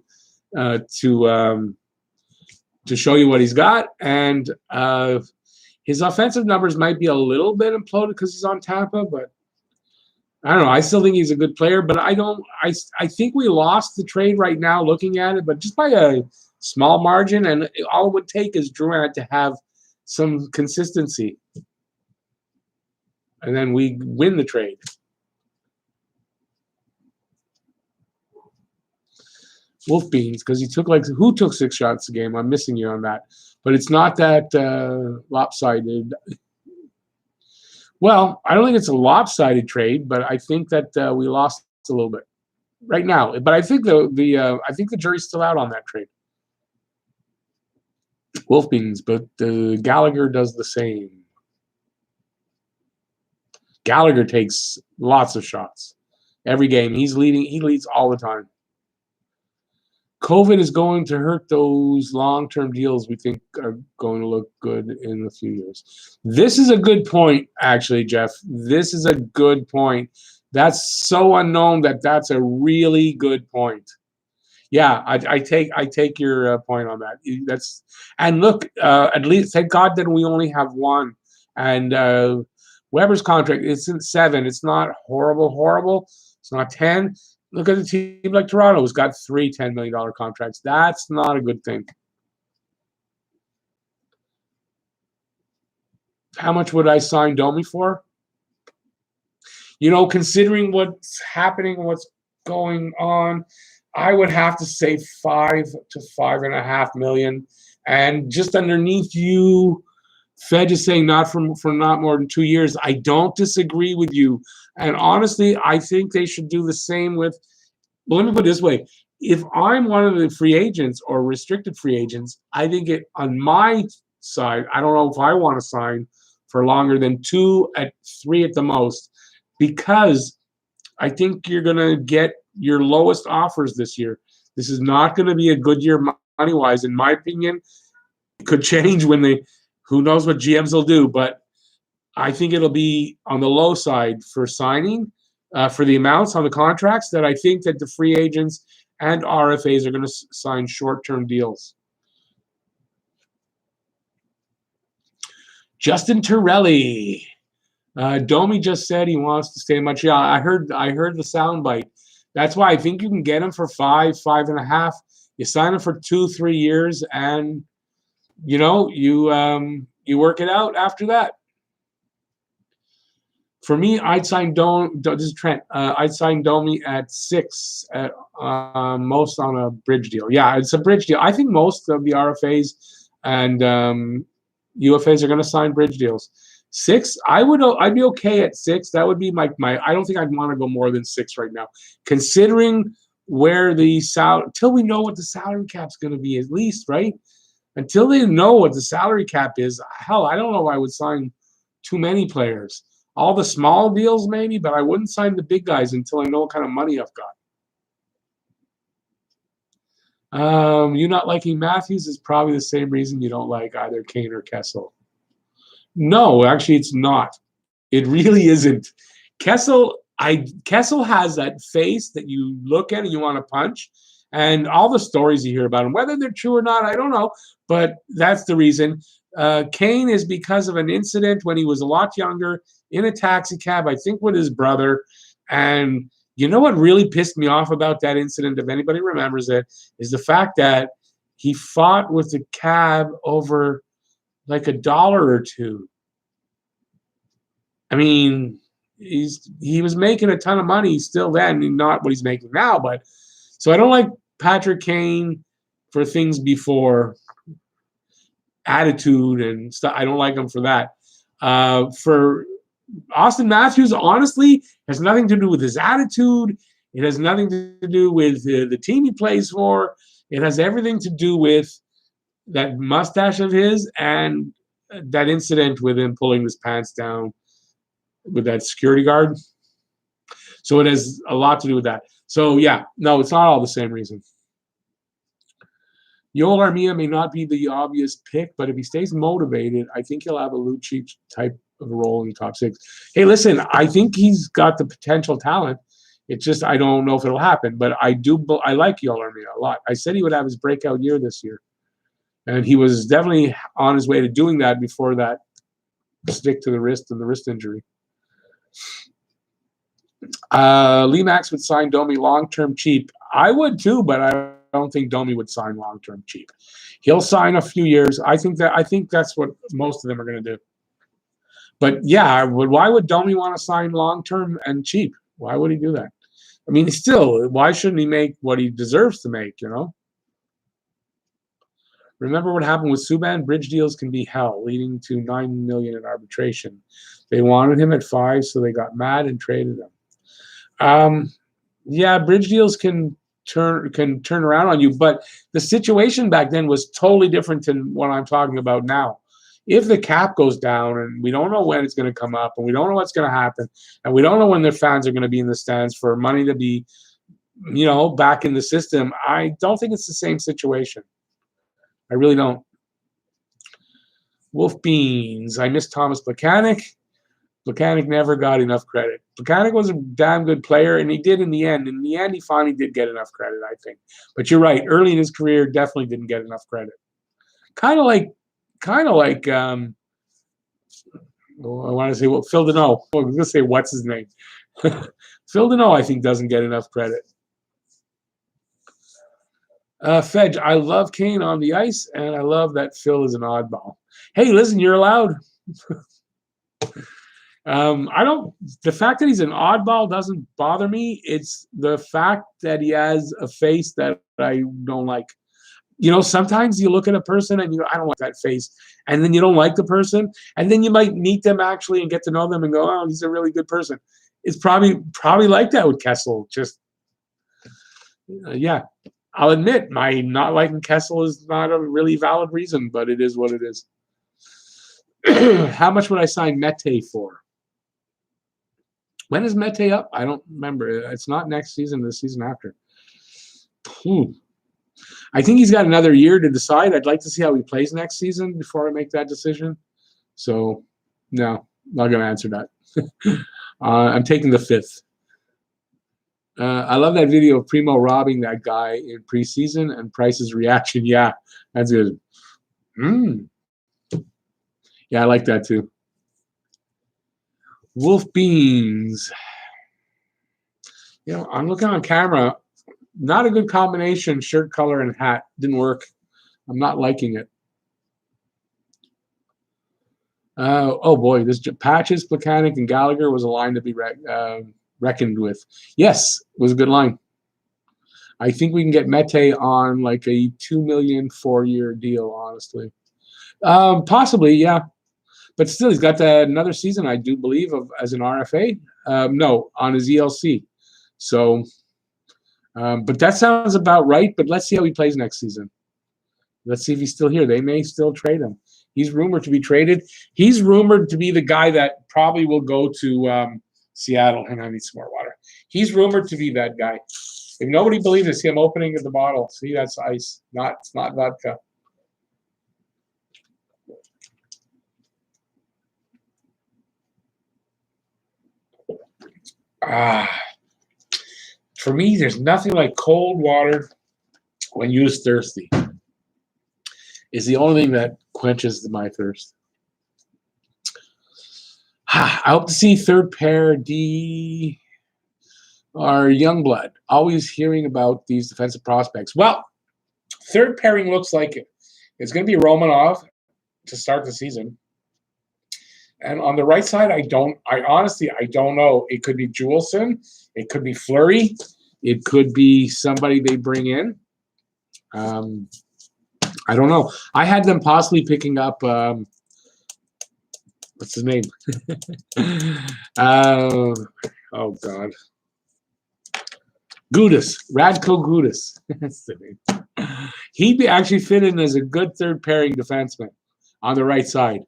to show you what he's got. And his offensive numbers might be a little bit imploded because he's on Tampa, but I don't know. I still think he's a good player, but I think we lost the trade right now looking at it, but just by a small margin, and all it would take is Drouin to have some consistency. And then we win the trade. Wolf Beans, because he took who took 6 shots a game? I'm missing you on that. But it's not that lopsided. Well, I don't think it's a lopsided trade, but I think that we lost a little bit right now. But I think I think the jury's still out on that trade. Wolf Beans, but Gallagher does the same. Gallagher takes lots of shots every game. He leads all the time. COVID is going to hurt those long-term deals we think are going to look good in a few years. This is a good point, actually, Jeff. This is a good point. That's so unknown that's a really good point. Yeah, I take your point on that. And look, at least thank God that we only have one. And Weber's contract, it's in 7. It's not horrible. It's not 10. Look at a team like Toronto who's got 3 $10 million contracts. That's not a good thing. How much would I sign Domi for? Considering what's happening, what's going on, I would have to say 5 to 5.5 million. And just underneath you, Fed is saying not for not more than 2 years. I don't disagree with you. And honestly, I think they should do the same with, well, let me put it this way. If I'm one of the free agents or restricted free agents, I think on my side, I don't know if I want to sign for longer than 2 at 3 at the most, because I think you're going to get your lowest offers this year. This is not going to be a good year money-wise, in my opinion. It could change who knows what GMs will do, but I think it'll be on the low side for signing, for the amounts on the contracts, that I think that the free agents and RFAs are going to sign short-term deals. Justin Torelli. Domi just said he wants to stay in Montreal. I heard the soundbite. That's why I think you can get him for 5, 5.5. You sign him for 2, 3 years, and you work it out after that. For me, I'd sign this is Trent. I'd sign Domi at 6 at most on a bridge deal. Yeah, it's a bridge deal. I think most of the RFAs and UFAs are going to sign bridge deals. 6, I'd be okay at 6. That would be my I don't think I'd want to go more than 6 right now, considering where until we know what the salary cap's going to be, at least, right? Until they know what the salary cap is, hell, I don't know if I would sign too many players. All the small deals maybe, but I wouldn't sign the big guys until I know what kind of money I've got. You not liking Matthews is probably the same reason you don't like either Kane or Kessel. No, actually, it's not. It really isn't. Kessel has that face that you look at and you want to punch. And all the stories you hear about him, whether they're true or not, I don't know. But that's the reason. Kane is because of an incident when he was a lot younger in a taxi cab, I think with his brother. And you know what really pissed me off about that incident, if anybody remembers it, is the fact that he fought with the cab over like $1 or $2. I mean, he was making a ton of money still then, not what he's making now. But so I don't like Patrick Kane for things before attitude and stuff. I don't like him for that. For Austin Matthews, honestly, has nothing to do with his attitude. It has nothing to do with the team he plays for. It has everything to do with that mustache of his and that incident with him pulling his pants down with that security guard. So it has a lot to do with that. So yeah, no, it's not all the same reason. Yoel Armia may not be the obvious pick, but if he stays motivated, I think he'll have a Lucic type of role in the top 6. Hey, listen, I think he's got the potential talent. It's just I don't know if it'll happen, but I like Yoel Armia a lot. I said he would have his breakout year this year, and he was definitely on his way to doing that before that stick to the wrist and the wrist injury. Lee Max would sign Domi long-term cheap. I would too, but I don't think Domi would sign long-term cheap. He'll sign a few years. I think that's what most of them are going to do. But yeah, why would Domi want to sign long-term and cheap? Why would he do that? I mean, still, why shouldn't he make what he deserves to make, you know? Remember what happened with Subban? Bridge deals can be hell, leading to $9 million in arbitration. They wanted him at 5, so they got mad and traded him. Yeah, bridge deals can turn around on you, but the situation back then was totally different than what I'm talking about now. If the cap goes down and we don't know when it's going to come up and we don't know what's going to happen and we don't know when their fans are going to be in the stands for money to be, you know, back in the system, I don't think it's the same situation. I really don't. Wolf Beans. I miss Thomas Plekanec. Plekanec never got enough credit. Plekanec was a damn good player, and he did in the end. In the end, he finally did get enough credit, I think. But you're right. Early in his career, definitely didn't get enough credit. Kind of like, I want to say, well, Phil Deneau. I was going to say, what's his name? Phil Deneau, I think, doesn't get enough credit. Fedge, I love Kane on the ice, and I love that Phil is an oddball. Hey, listen, you're allowed. The fact that he's an oddball doesn't bother me. It's the fact that he has a face that I don't like. You know, sometimes you look at a person and you go, I don't like that face. And then you don't like the person. And then you might meet them actually and get to know them and go, oh, he's a really good person. It's probably like that with Kessel. Just, yeah. I'll admit my not liking Kessel is not a really valid reason, but it is what it is. How much would I sign Mete for? When is Mete up? I don't remember. It's not next season, the season after. I think he's got another year to decide. I'd like to see how he plays next season before I make that decision. So, no, not going to answer that. I'm taking the 5th. I love that video of Primo robbing that guy in preseason and Price's reaction. Yeah, that's good. Yeah, I like that too. Wolf Beans. You know, I'm looking on camera. Not a good combination, shirt color and hat. Didn't work. I'm not liking it. Oh boy, this Patches, Plekanec, and Gallagher was a line to be reckoned with. Yes, it was a good line. I think we can get Mete on like a $2 million 4-year deal, honestly. Possibly, yeah. But still, he's got another season, I do believe, as an RFA. No, on his ELC. So, but that sounds about right. But let's see how he plays next season. Let's see if he's still here. They may still trade him. He's rumored to be traded. He's rumored to be the guy that probably will go to Seattle. And I need some more water. He's rumored to be that guy. If nobody believes it, see him opening the bottle. See, that's ice. It's not vodka. For me, there's nothing like cold water when you're thirsty. It's the only thing that quenches my thirst. I hope to see third pair D or Youngblood. Always hearing about these defensive prospects. Well, third pairing looks like it. It's going to be Romanov to start the season. And on the right side, I honestly don't know. It could be Juleson. It could be Fleury. It could be somebody they bring in. I don't know. I had them possibly picking up, what's his name? Oh, God. Gudis. Radko Gudis. That's the name. He'd actually fit in as a good third pairing defenseman on the right side.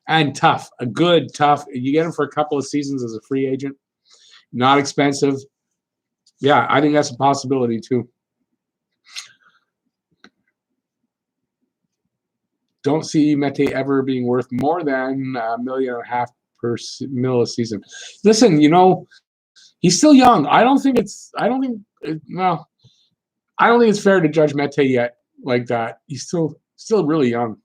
And tough. A good, tough. You get him for a couple of seasons as a free agent. Not expensive. Yeah, I think that's a possibility, too. Don't see Mete ever being worth more than $1.5 million per mil a season. Listen, he's still young. I don't think it's fair to judge Mete yet like that. He's still really young.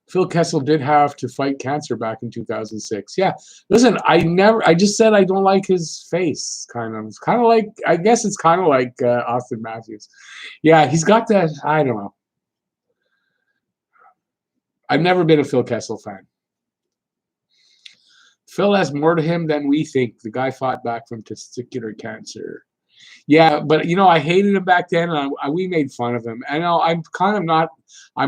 Phil Kessel did have to fight cancer back in 2006. Yeah, listen, I just said I don't like his face. It's kind of like, I guess it's kind of like Austin Matthews. Yeah, he's got that. I don't know. I've never been a Phil Kessel fan. Phil has more to him than we think. The guy fought back from testicular cancer. Yeah, but I hated him back then, and we made fun of him. And I'm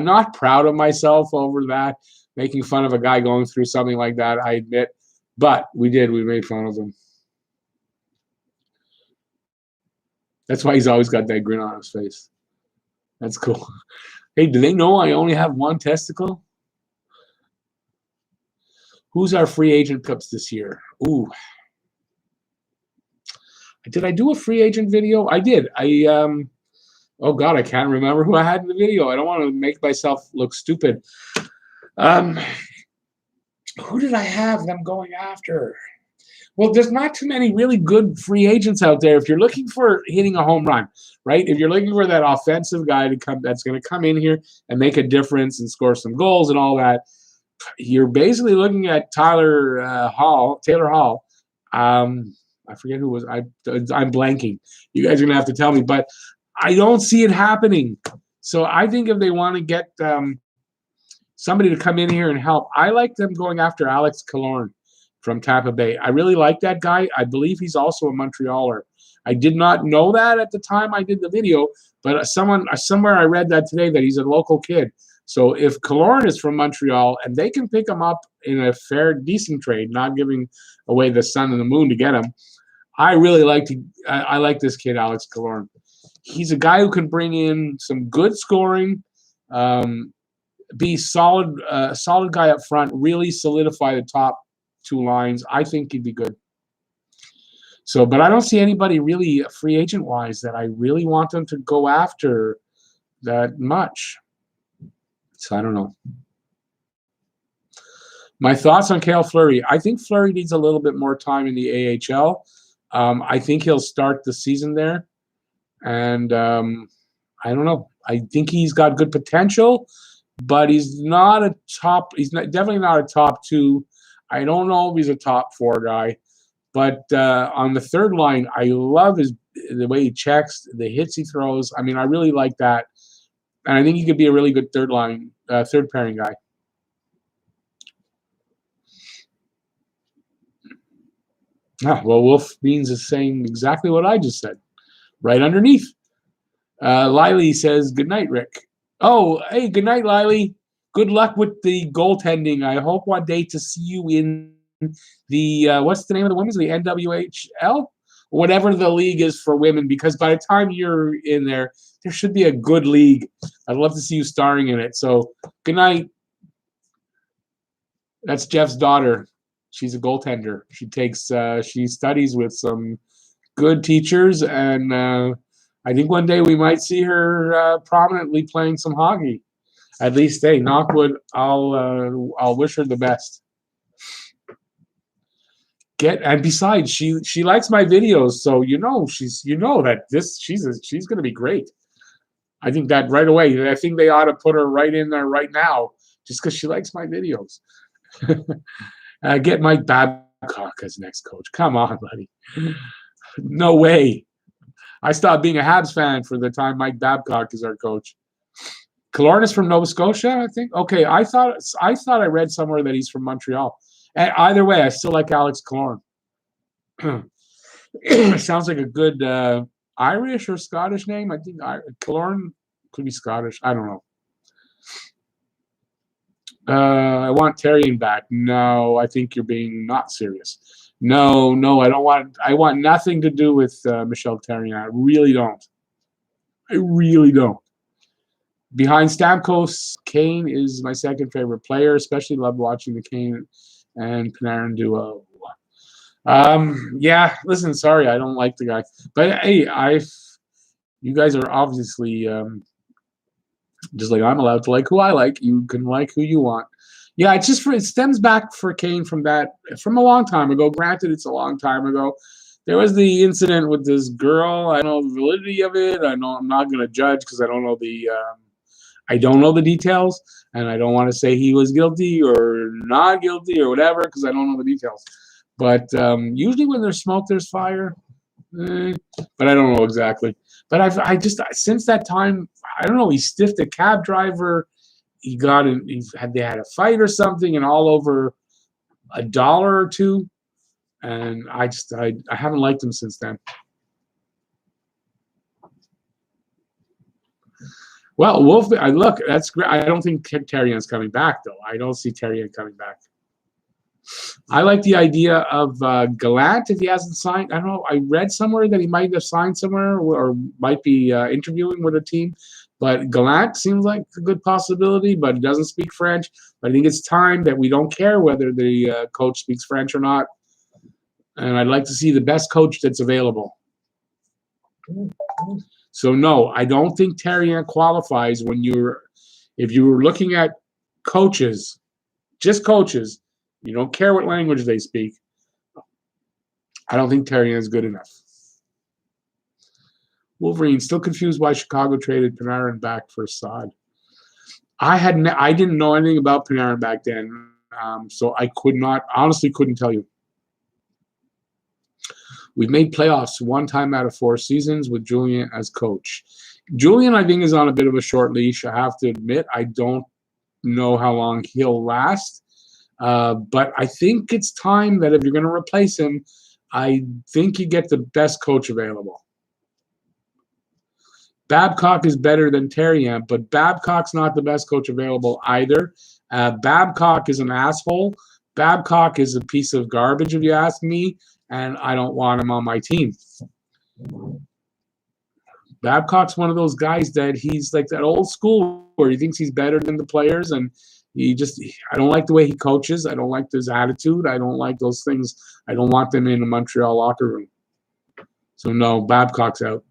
not proud of myself over that, making fun of a guy going through something like that, I admit. But we made fun of him. That's why he's always got that grin on his face. That's cool. Hey, do they know I only have one testicle? Who's our free agent pickups this year? Ooh. Did I do a free agent video? I did. Oh God, I can't remember who I had in the video. I don't want to make myself look stupid. Who did I have them going after? Well, there's not too many really good free agents out there. If you're looking for hitting a home run, right? If you're looking for that offensive guy that's going to come in here and make a difference and score some goals and all that, you're basically looking at Taylor Hall. I forget who was. I'm blanking. You guys are gonna have to tell me, but I don't see it happening. So I think if they want to get somebody to come in here and help, I like them going after Alex Killorn from Tampa Bay. I really like that guy. I believe he's also a Montrealer. I did not know that at the time I did the video, but somewhere I read that today that he's a local kid. So if Killorn is from Montreal and they can pick him up in a fair, decent trade, not giving away the sun and the moon to get him, I really like this kid, Alex Killorn. He's a guy who can bring in some good scoring, be solid guy up front, really solidify the top two lines. I think he'd be good. So, but I don't see anybody really free agent wise that I really want them to go after that much. So I don't know. My thoughts on Cale Fleury. I think Fleury needs a little bit more time in the AHL. I think he'll start the season there. And I don't know. I think he's got good potential, but he's definitely not a top two. I don't know if he's a top four guy. But on the third line, I love the way he checks, the hits he throws. I mean, I really like that. And I think he could be a really good third pairing guy. Well, Wolf Beans is saying exactly what I just said, right underneath. Liley says, good night, Rick. Oh, hey, good night, Liley. Good luck with the goaltending. I hope one day to see you in the, what's the name of the women's, the NWHL? Whatever the league is for women, because by the time you're in there, there should be a good league. I'd love to see you starring in it. So good night. That's Jeff's daughter. She's a goaltender. She studies with some good teachers, and I think one day we might see her prominently playing some hockey. At least, hey, knockwood. I'll wish her the best. And besides, she likes my videos, so she's going to be great. I think that right away. I think they ought to put her right in there right now, just because she likes my videos. Get Mike Babcock as next coach. Come on, buddy. No way. I stopped being a Habs fan for the time Mike Babcock is our coach. Killorn is from Nova Scotia, I think. Okay, I thought I read somewhere that he's from Montreal. And either way, I still like Alex Killorn. Sounds like a good Irish or Scottish name. I think Killorn could be Scottish. I don't know. I want Therrien back. No, I think you're being not serious. No, I don't want. I want nothing to do with Michel Therrien. I really don't. Behind Stamkos, Kane is my second favorite player. Especially love watching the Kane and Panarin duo. Yeah. Listen, sorry, I don't like the guy, but hey, you guys are obviously just like I'm allowed to like who I like. You can like who you want. Yeah, it stems back for Kane from a long time ago. Granted, it's a long time ago. There was the incident with this girl. I don't know the validity of it. I'm not going to judge because I don't know the details, and I don't want to say he was guilty or not guilty or whatever because I don't know the details. But usually when there's smoke, there's fire. But I don't know exactly. But I just since that time, I don't know. He stiffed a cab driver. They had a fight or something, and all over $1 or $2. And I haven't liked him since then. Well, Wolf, look, that's great. I don't think Therrien's coming back, though. I don't see Therrien coming back. I like the idea of Gallant if he hasn't signed. I don't know. I read somewhere that he might have signed somewhere or might be interviewing with a team. But Gallant seems like a good possibility, but he doesn't speak French. But I think it's time that we don't care whether the coach speaks French or not. And I'd like to see the best coach that's available. So, no, I don't think Therrien qualifies if you were looking at coaches, just coaches, you don't care what language they speak. I don't think Therrien is good enough. Wolverine, still confused why Chicago traded Panarin back for Saad. I didn't know anything about Panarin back then, so I honestly couldn't tell you. We've made playoffs one time out of 4 seasons with Julien as coach. Julien, I think, is on a bit of a short leash. I have to admit, I don't know how long he'll last. But I think it's time that if you're going to replace him, I think you get the best coach available. Babcock is better than Therrien, but Babcock's not the best coach available either. Babcock is an asshole. Babcock is a piece of garbage, if you ask me, and I don't want him on my team. Babcock's one of those guys that he's like that old school where he thinks he's better than the players, and I don't like the way he coaches. I don't like his attitude. I don't like those things. I don't want them in a Montreal locker room. So, no, Babcock's out.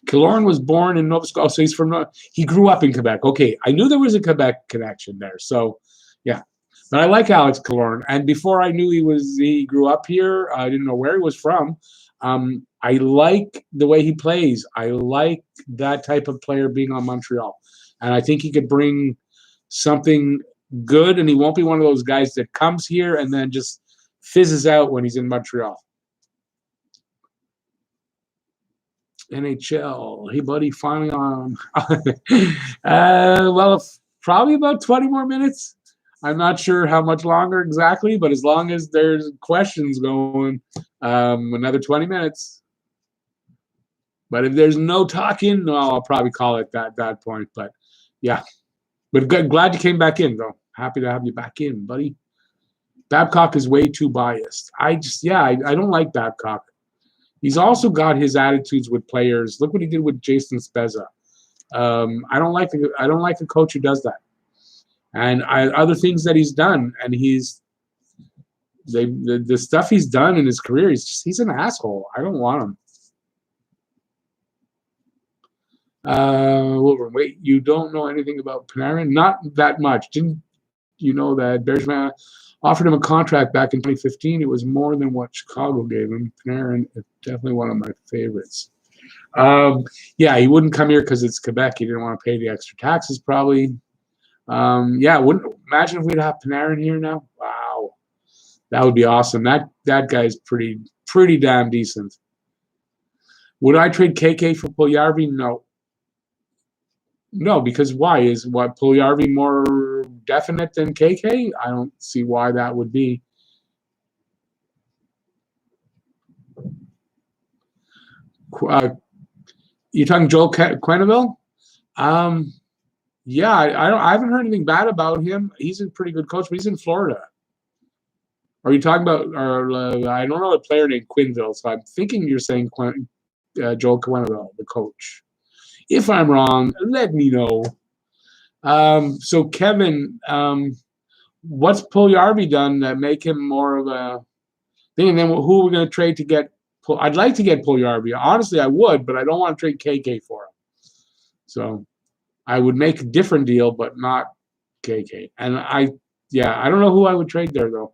Killorn was born in Nova Scotia. So he grew up in Quebec. Okay, I knew there was a Quebec connection there. So, yeah. But I like Alex Killorn. And before I knew he grew up here, I didn't know where he was from. I like the way he plays. I like that type of player being on Montreal. And I think he could bring something good, and he won't be one of those guys that comes here and then just fizzes out when he's in Montreal. NHL. Hey, buddy, finally on. Well, probably about 20 more minutes. I'm not sure how much longer exactly, but as long as there's questions going, another 20 minutes. But if there's no talking, no, I'll probably call it that point. But, yeah. But glad you came back in, though. Happy to have you back in, buddy. Babcock is way too biased. I don't like Babcock. He's also got his attitudes with players. Look what he did with Jason Spezza. I don't like a coach who does that. and other things that he's done, and the stuff he's done in his career, he's an asshole. I don't want him. Wait, you don't know anything about Panarin? Not that much. Didn't you know that Bergevin offered him a contract back in 2015? It was more than what Chicago gave him. Panarin is definitely one of my favorites. Yeah, he wouldn't come here because it's Quebec. He didn't want to pay the extra taxes, probably. Yeah, wouldn't imagine if we'd have Panarin here now. Wow, that would be awesome. That guy's pretty damn decent. Would I trade KK for Puljujarvi? No. No, because why? Is what Puljujarvi more definite than KK? I don't see why that would be. You talking Joel Quenneville? Yeah, I haven't heard anything bad about him. He's a pretty good coach, but he's in Florida. Are you talking about? I don't know a player named Quenneville, so I'm thinking you're saying Joel Quenneville, the coach. If I'm wrong, let me know. So Kevin, what's Puljujarvi done that make him more of a thing? And then who are we going to trade to get? I'd like to get Puljujarvi. Honestly, I would, but I don't want to trade KK for him. So I would make a different deal, but not KK. And I don't know who I would trade there though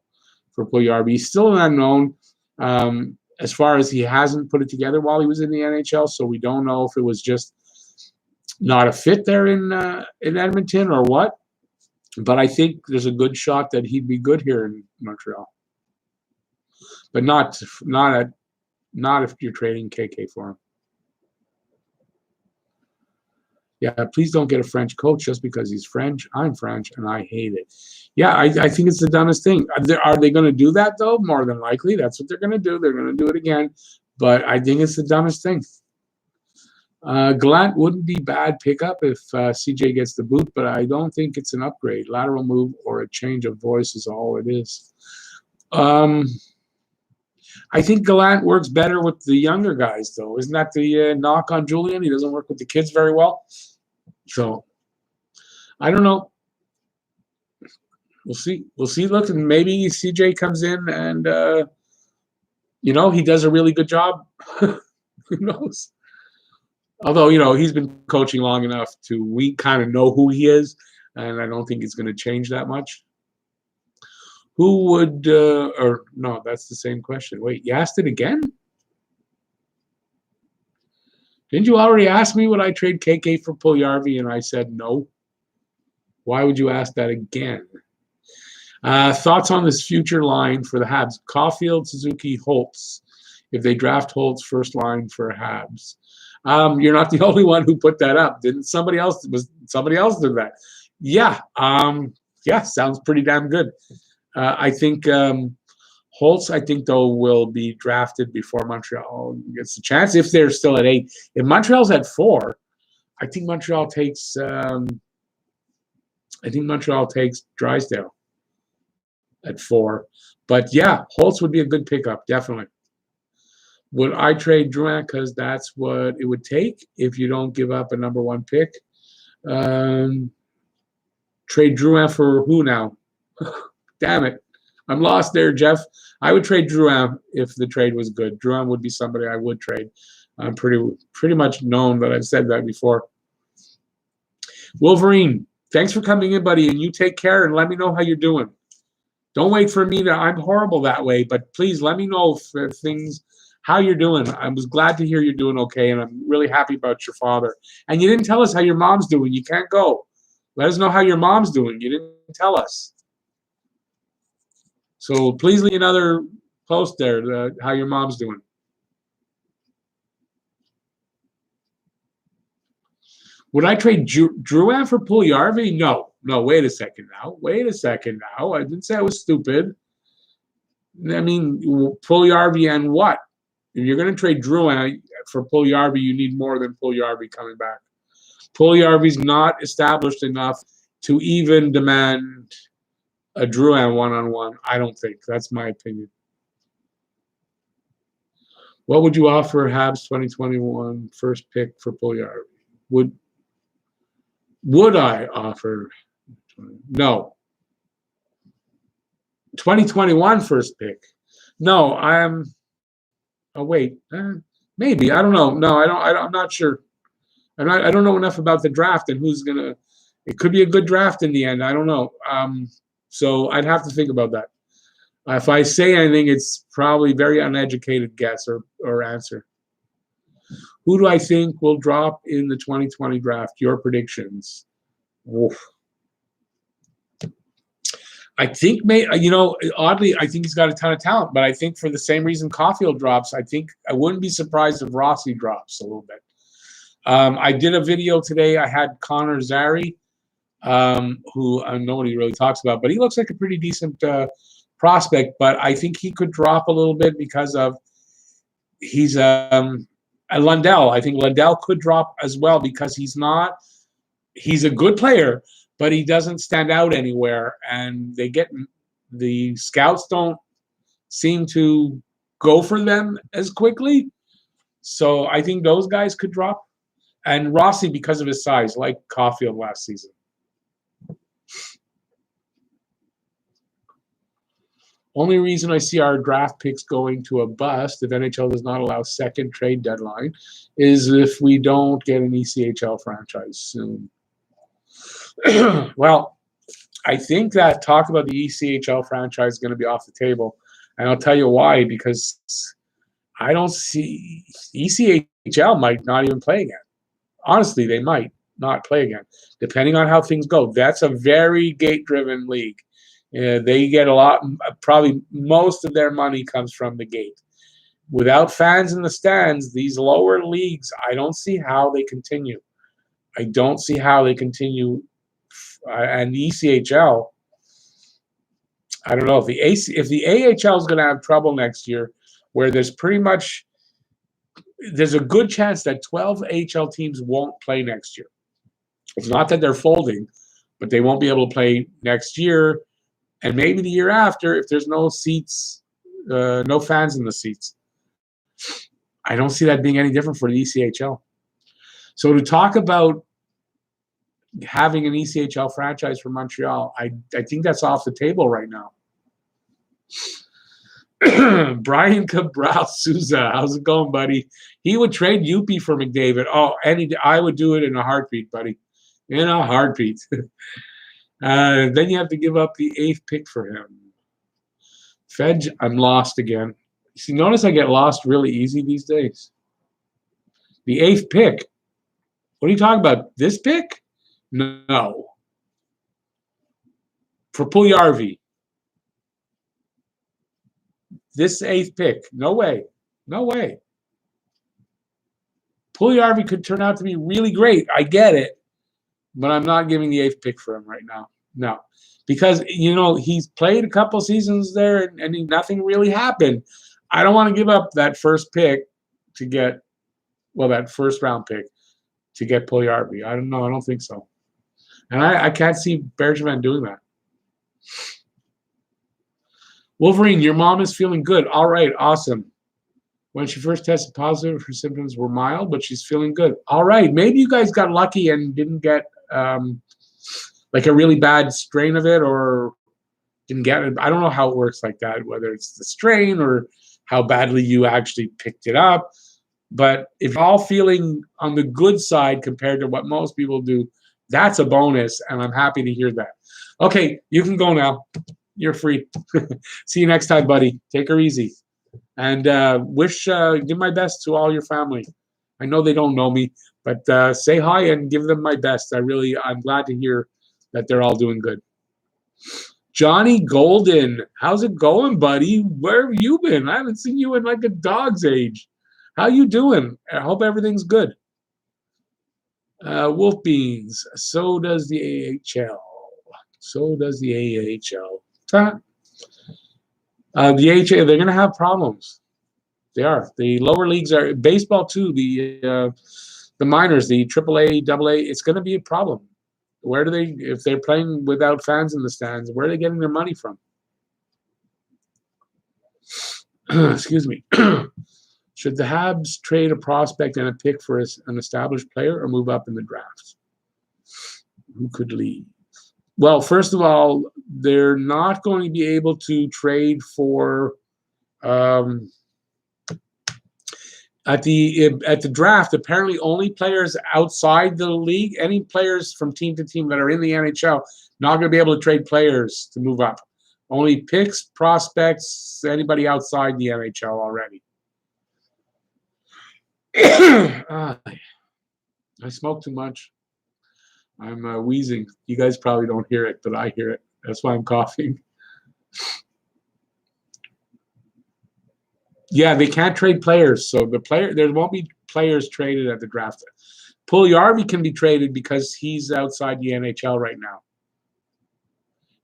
for Puljujarvi. He's still an unknown. As far as he hasn't put it together while he was in the NHL, so we don't know if it was just not a fit there in Edmonton or what, but I think there's a good shot that he'd be good here in Montreal. But not if you're trading KK for him. Yeah, please don't get a French coach just because he's French. I'm French and I hate it. Yeah, I think it's the dumbest thing. Are they going to do that though? More than likely, that's what they're going to do. They're going to do it again. But I think it's the dumbest thing. Gallant wouldn't be bad pickup if CJ gets the boot, but I don't think it's an upgrade. Lateral move or a change of voice is all it is. I think Gallant works better with the younger guys, though. Isn't that the knock on Julian? He doesn't work with the kids very well. So, I don't know. We'll see. We'll see. Look, and maybe CJ comes in and, he does a really good job. Who knows? Although, he's been coaching long enough we kind of know who he is, and I don't think it's going to change that much. Who would, or no, that's the same question. Wait, you asked it again? Didn't you already ask me would I trade KK for Puljujarvi, and I said no? Why would you ask that again? Thoughts on this future line for the Habs? Caulfield, Suzuki, Holtz. If they draft Holtz, first line for Habs. You're not the only one who put that up. Didn't somebody else did that? Yeah. Sounds pretty damn good. I think Holtz, though, will be drafted before Montreal gets the chance if they're still at 8. If Montreal's at 4, I think Montreal takes Drysdale at 4. But yeah, Holtz would be a good pickup, definitely. Would I trade Drouin because that's what it would take if you don't give up a number 1 pick? Trade Drouin for who now? Damn it. I'm lost there, Jeff. I would trade Drouin if the trade was good. Drouin would be somebody I would trade. I'm pretty much known that I've said that before. Wolverine, thanks for coming in, buddy, and you take care and let me know how you're doing. Don't wait for me I'm horrible that way, but please let me know if things – how you're doing. I was glad to hear you're doing okay, and I'm really happy about your father. And you didn't tell us how your mom's doing. You can't go. Let us know how your mom's doing. You didn't tell us. So please leave another post there, how your mom's doing. Would I trade Drouin for Puljujarvi? No. Wait a second now. I didn't say I was stupid. I mean, Puljujarvi and what? If you're going to trade Drouin for Puljujarvi, you need more than Puljujarvi coming back. Puljujarvi's not established enough to even demand a Drouin one-on-one. I don't think. That's my opinion. What would you offer Habs 2021 first pick for Puljujarvi? Would I offer No. 2021 first pick. No, I'm. Oh wait, maybe I don't know. No, I don't. I'm not sure. I don't know enough about the draft and who's gonna. It could be a good draft in the end. I don't know. So I'd have to think about that. If I say anything, it's probably very uneducated guess or answer. Who do I think will drop in the 2020 draft? Your predictions. Oof. I think, oddly, I think he's got a ton of talent, but I think for the same reason Caulfield drops, I think I wouldn't be surprised if Rossi drops a little bit. I did a video today. I had Connor Zary, who nobody really talks about, but he looks like a pretty decent prospect. But I think he could drop a little bit because of he's Lundell. I think Lundell could drop as well because he's a good player, but he doesn't stand out anywhere. And the scouts don't seem to go for them as quickly. So I think those guys could drop. And Rossi, because of his size, like Caulfield last season. Only reason I see our draft picks going to a bust if NHL does not allow second trade deadline is if we don't get an ECHL franchise soon. Well, I think that talk about the ECHL franchise is going to be off the table. And I'll tell you why, because I don't see ECHL might not even play again. Honestly, they might not play again, depending on how things go. That's a very gate-driven league. They get a lot, probably most of their money comes from the gate. Without fans in the stands, these lower leagues, I don't see how they continue. I don't see how they continue. And the ECHL, I don't know if the AHL is going to have trouble next year, where there's a good chance that 12 AHL teams won't play next year. It's not that they're folding, but they won't be able to play next year and maybe the year after if there's no seats, no fans in the seats. I don't see that being any different for the ECHL. So to talk about having an ECHL franchise for Montreal, I think that's off the table right now. Brian Cabral Souza, how's it going, buddy? He would trade Yuppie for McDavid. Oh, I would do it in a heartbeat, buddy. In a heartbeat. Then you have to give up the 8th pick for him. Fedge, I'm lost again. See, notice I get lost really easy these days. The 8th pick. What are you talking about? This pick? No. For Puljujarvi. This 8th pick. No way. No way. Puljujarvi could turn out to be really great. I get it. But I'm not giving the 8th pick for him right now. No. Because, he's played a couple seasons there and nothing really happened. I don't want to give up that first pick to get, that first round pick to get Puljujarvi. I don't know. I don't think so. And I can't see Bergevin doing that. Wolverine, your mom is feeling good. All right, awesome. When she first tested positive, her symptoms were mild, but she's feeling good. All right, maybe you guys got lucky and didn't get like a really bad strain of it or didn't get it. I don't know how it works like that, whether it's the strain or how badly you actually picked it up. But if you're all feeling on the good side compared to what most people do, that's a bonus, and I'm happy to hear that. Okay, you can go now. You're free. See you next time, buddy. Take her easy. And give my best to all your family. I know they don't know me, but say hi and give them my best. I'm glad to hear that they're all doing good. Johnny Golden, how's it going, buddy? Where have you been? I haven't seen you in like a dog's age. How you doing? I hope everything's good. Wolf Beans, so does the AHL. So does the AHL. The AHL, they're going to have problems. They are. The lower leagues are baseball too. The minors, the AAA, AA, it's going to be a problem. Where do they, if they're playing without fans in the stands, where are they getting their money from? Excuse me. Should the Habs trade a prospect and a pick for an established player or move up in the draft? Who could leave? Well, first of all, they're not going to be able to trade for at the draft. Apparently, only players outside the league, any players from team to team that are in the NHL, not going to be able to trade players to move up. Only picks, prospects, anybody outside the NHL already. I smoke too much. I'm wheezing. You guys probably don't hear it, but I hear it. That's why I'm coughing. Yeah, they can't trade players, so there won't be players traded at the draft. Puljujarvi can be traded because he's outside the NHL right now.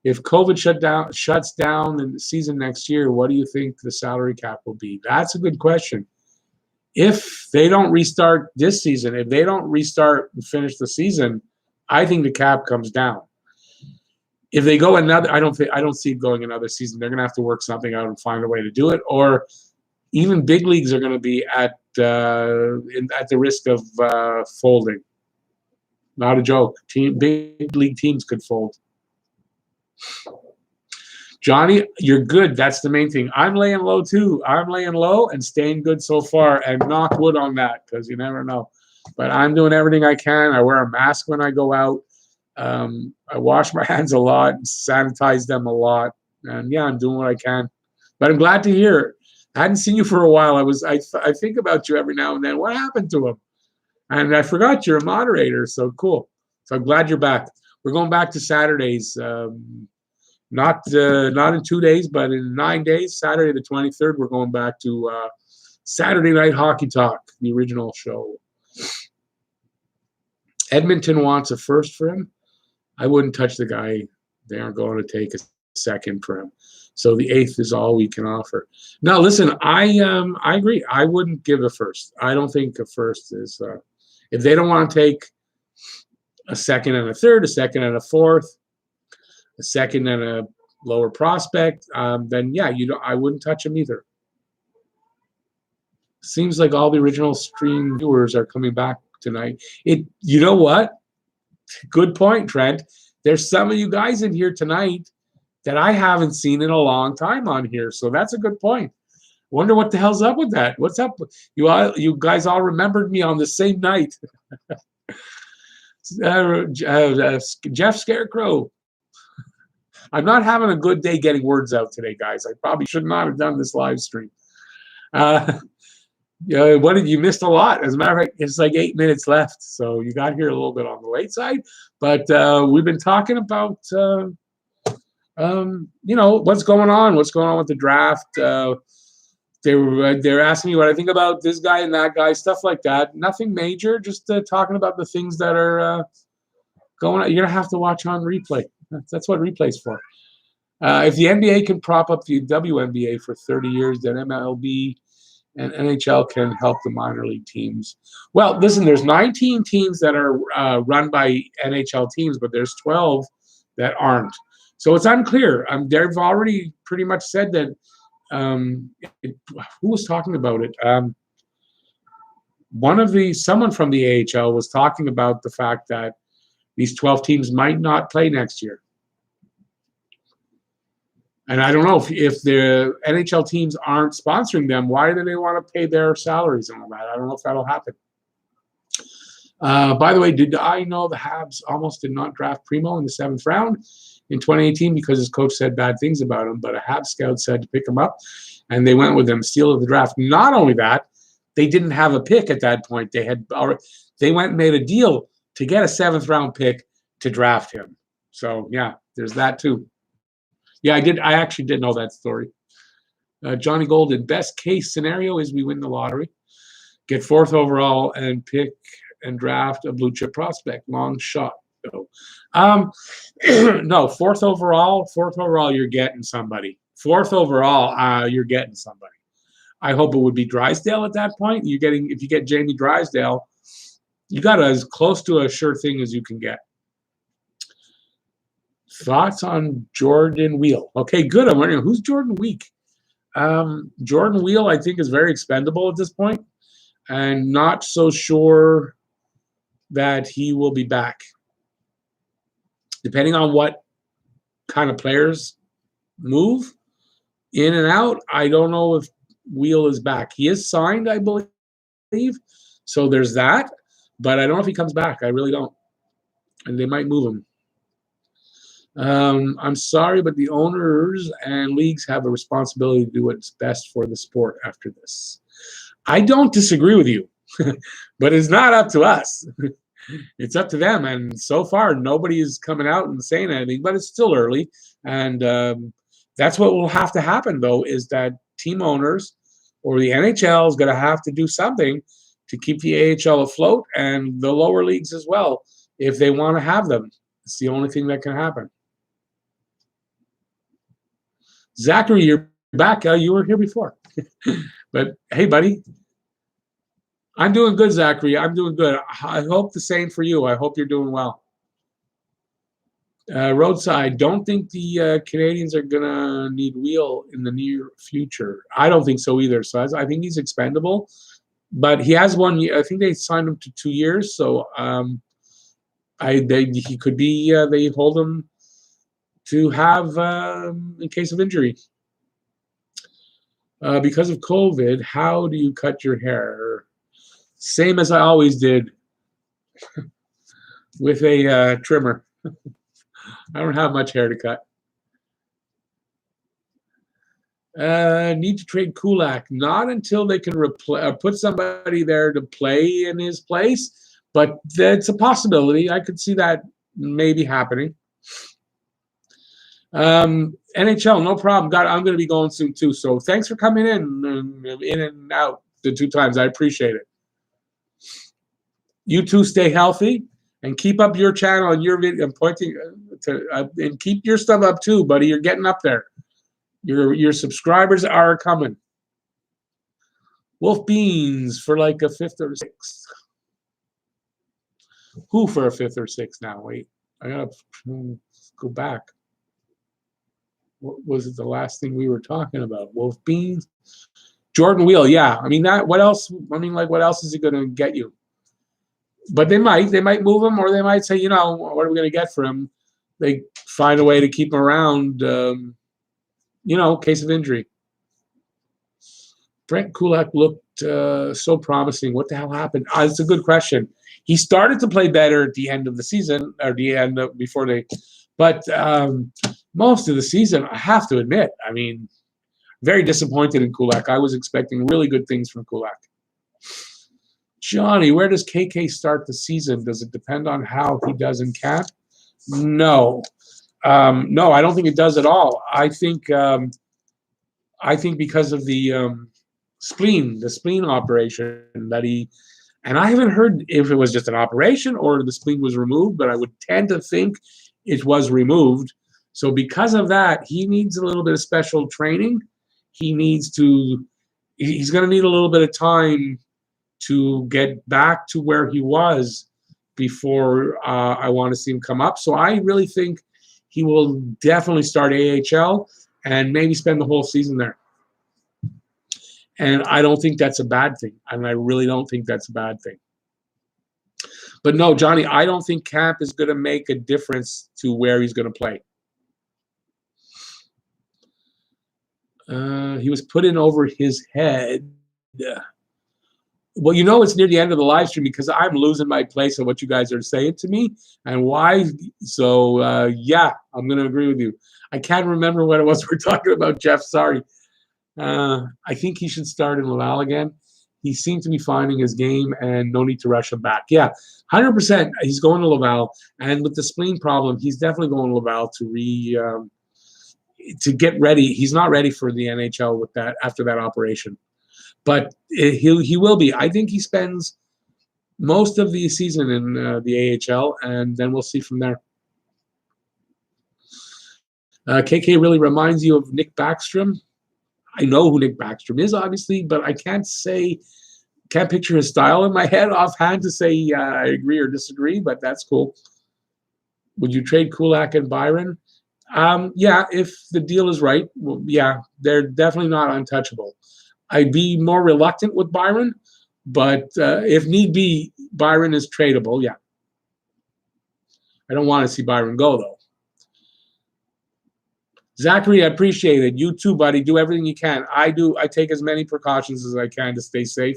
If COVID shuts down in the season next year, what do you think the salary cap will be? That's a good question. If they don't restart this season, if they don't restart and finish the season, I think the cap comes down. If they go another, I don't see it going another season. They're going to have to work something out and find a way to do it, or even big leagues are going to be at the risk of folding. Not a joke. Big league teams could fold. Johnny, you're good. That's the main thing. I'm laying low too. I'm laying low and staying good so far, and knock wood on that because you never know. But I'm doing everything I can. I wear a mask when I go out. I wash my hands a lot, sanitize them a lot, and yeah, I'm doing what I can. But I'm glad to hear. I hadn't seen you for a while. I think about you every now and then. What happened to him? And I forgot you're a moderator. So cool. So I'm glad you're back. We're going back to Saturdays. Not in 2 days, but in 9 days. Saturday the 23rd, we're going back to Saturday Night Hockey Talk, the original show. Edmonton wants a first for him. I wouldn't touch the guy. They aren't going to take a second for him. So the 8th is all we can offer. Now, listen, I agree. I wouldn't give a first. I don't think a first is if they don't want to take a second and a third, a second and a fourth, a second and a lower prospect, then yeah, I wouldn't touch them either. Seems like all the original stream viewers are coming back tonight. You know what? Good point, Trent. There's some of you guys in here tonight that I haven't seen in a long time on here. So that's a good point. Wonder what the hell's up with that. What's up? You guys all remembered me on the same night. Jeff Scarecrow. I'm not having a good day getting words out today, guys. I probably should not have done this live stream. What did you missed a lot? As a matter of fact, it's like 8 minutes left, so you got here a little bit on the late side. But we've been talking about what's going on with the draft. They're asking me what I think about this guy and that guy, stuff like that. Nothing major, just talking about the things that are going on. You're gonna have to watch on replay. That's what replay's for. If the NBA can prop up the WNBA for 30 years, then MLB and NHL can help the minor league teams. Well, listen, there's 19 teams that are run by NHL teams, but there's 12 that aren't. So it's unclear. They've already pretty much said that. Who was talking about it? Someone from the AHL was talking about the fact that these 12 teams might not play next year. And I don't know if the NHL teams aren't sponsoring them, why do they want to pay their salaries and all that? I don't know if that'll happen. By the way, did I know the Habs almost did not draft Primo in the 7th round in 2018 because his coach said bad things about him, but a Habs scout said to pick him up, and they went with him, steal of the draft. Not only that, they didn't have a pick at that point. They went and made a deal to get a 7th round pick to draft him. So yeah, there's that too. Yeah, I actually did know that story. Johnny Golden, best case scenario is we win the lottery, get 4th overall, and pick and draft a blue chip prospect. Long shot, though. No, 4th overall, you're getting somebody. 4th overall, you're getting somebody. I hope it would be Drysdale at that point. If you get Jamie Drysdale, you got as close to a sure thing as you can get. Thoughts on Jordan Wheel? Okay, good. I'm wondering who's Jordan Week. Jordan Wheel, I think, is very expendable at this point, and not so sure that he will be back. Depending on what kind of players move in and out. I don't know if Wheel is back. He is signed, I believe. So there's that. But I don't know if he comes back. I really don't. And they might move him. I'm sorry, but the owners and leagues have a responsibility to do what's best for the sport after this. I don't disagree with you, but it's not up to us. It's up to them. And so far, nobody is coming out and saying anything, but it's still early. And that's what will have to happen, though, is that team owners or the NHL is going to have to do something to keep the AHL afloat and the lower leagues as well, if they want to have them. It's the only thing that can happen. Zachary, you're back. You were here before. But, hey, buddy. I'm doing good, Zachary. I'm doing good. I hope the same for you. I hope you're doing well. Roadside, don't think the Canadians are going to need Wheel in the near future. I don't think so either. So I think he's expendable. But he has 1 year. I think they signed him to 2 years. So he could be, they hold him to have in case of injury. Because of COVID, how do you cut your hair? Same as I always did, with a trimmer. I don't have much hair to cut. Need to trade Kulak. Not until they can put somebody there to play in his place, but it's a possibility. I could see that maybe happening. NHL, no problem. I'm going to be going soon too. So thanks for coming in and out the 2 times. I appreciate it. You two stay healthy and keep up your channel and your video. I'm pointing to and keep your stuff up too, buddy. You're getting up there. Your subscribers are coming. Wolf Beans for like a 5th or 6th. Who for a 5th or 6th now? Wait, I gotta go back. What was it? The last thing we were talking about? Wolf Beans, Jordan Wheel. Yeah, I mean that. What else? I mean, like, what else is he gonna get you? But they might move him, or they might say, you know, what are we going to get for him? They find a way to keep him around, you know, case of injury. Brent Kulak looked so promising. What the hell happened? It's a good question. He started to play better at the end of the season, or the end of before they, but most of the season, I have to admit, I mean, very disappointed in Kulak. I was expecting really good things from Kulak. Johnny, where does KK start the season? Does it depend on how he does in camp? No. No, I don't think it does at all. I think because of the spleen operation that he, and I haven't heard if it was just an operation or the spleen was removed, but I would tend to think it was removed. So because of that, he needs a little bit of special training. He's going to need a little bit of time to get back to where he was before I want to see him come up. So I really think he will definitely start AHL and maybe spend the whole season there. And I don't think that's a bad thing. And I really don't think that's a bad thing. But no, Johnny, I don't think camp is going to make a difference to where he's going to play. He was put in over his head. Well, you know, it's near the end of the live stream because I'm losing my place on what you guys are saying to me and why. So, yeah, I'm going to agree with you. I can't remember what it was we're talking about, Jeff. Sorry. I think he should start in Laval again. He seemed to be finding his game and no need to rush him back. Yeah, 100%. He's going to Laval. And with the spleen problem, he's definitely going to Laval to get ready. He's not ready for the NHL with that after that operation. But he will be. I think he spends most of the season in the AHL, and then we'll see from there. KK really reminds you of Nick Backstrom. I know who Nick Backstrom is, obviously, but I can't picture his style in my head offhand to say I agree or disagree, but that's cool. Would you trade Kulak and Byron? Yeah, if the deal is right. Well, yeah, they're definitely not untouchable. I'd be more reluctant with Byron, but if need be, Byron is tradable, yeah. I don't want to see Byron go, though. Zachary, I appreciate it. You too, buddy. Do everything you can. I do. I take as many precautions as I can to stay safe.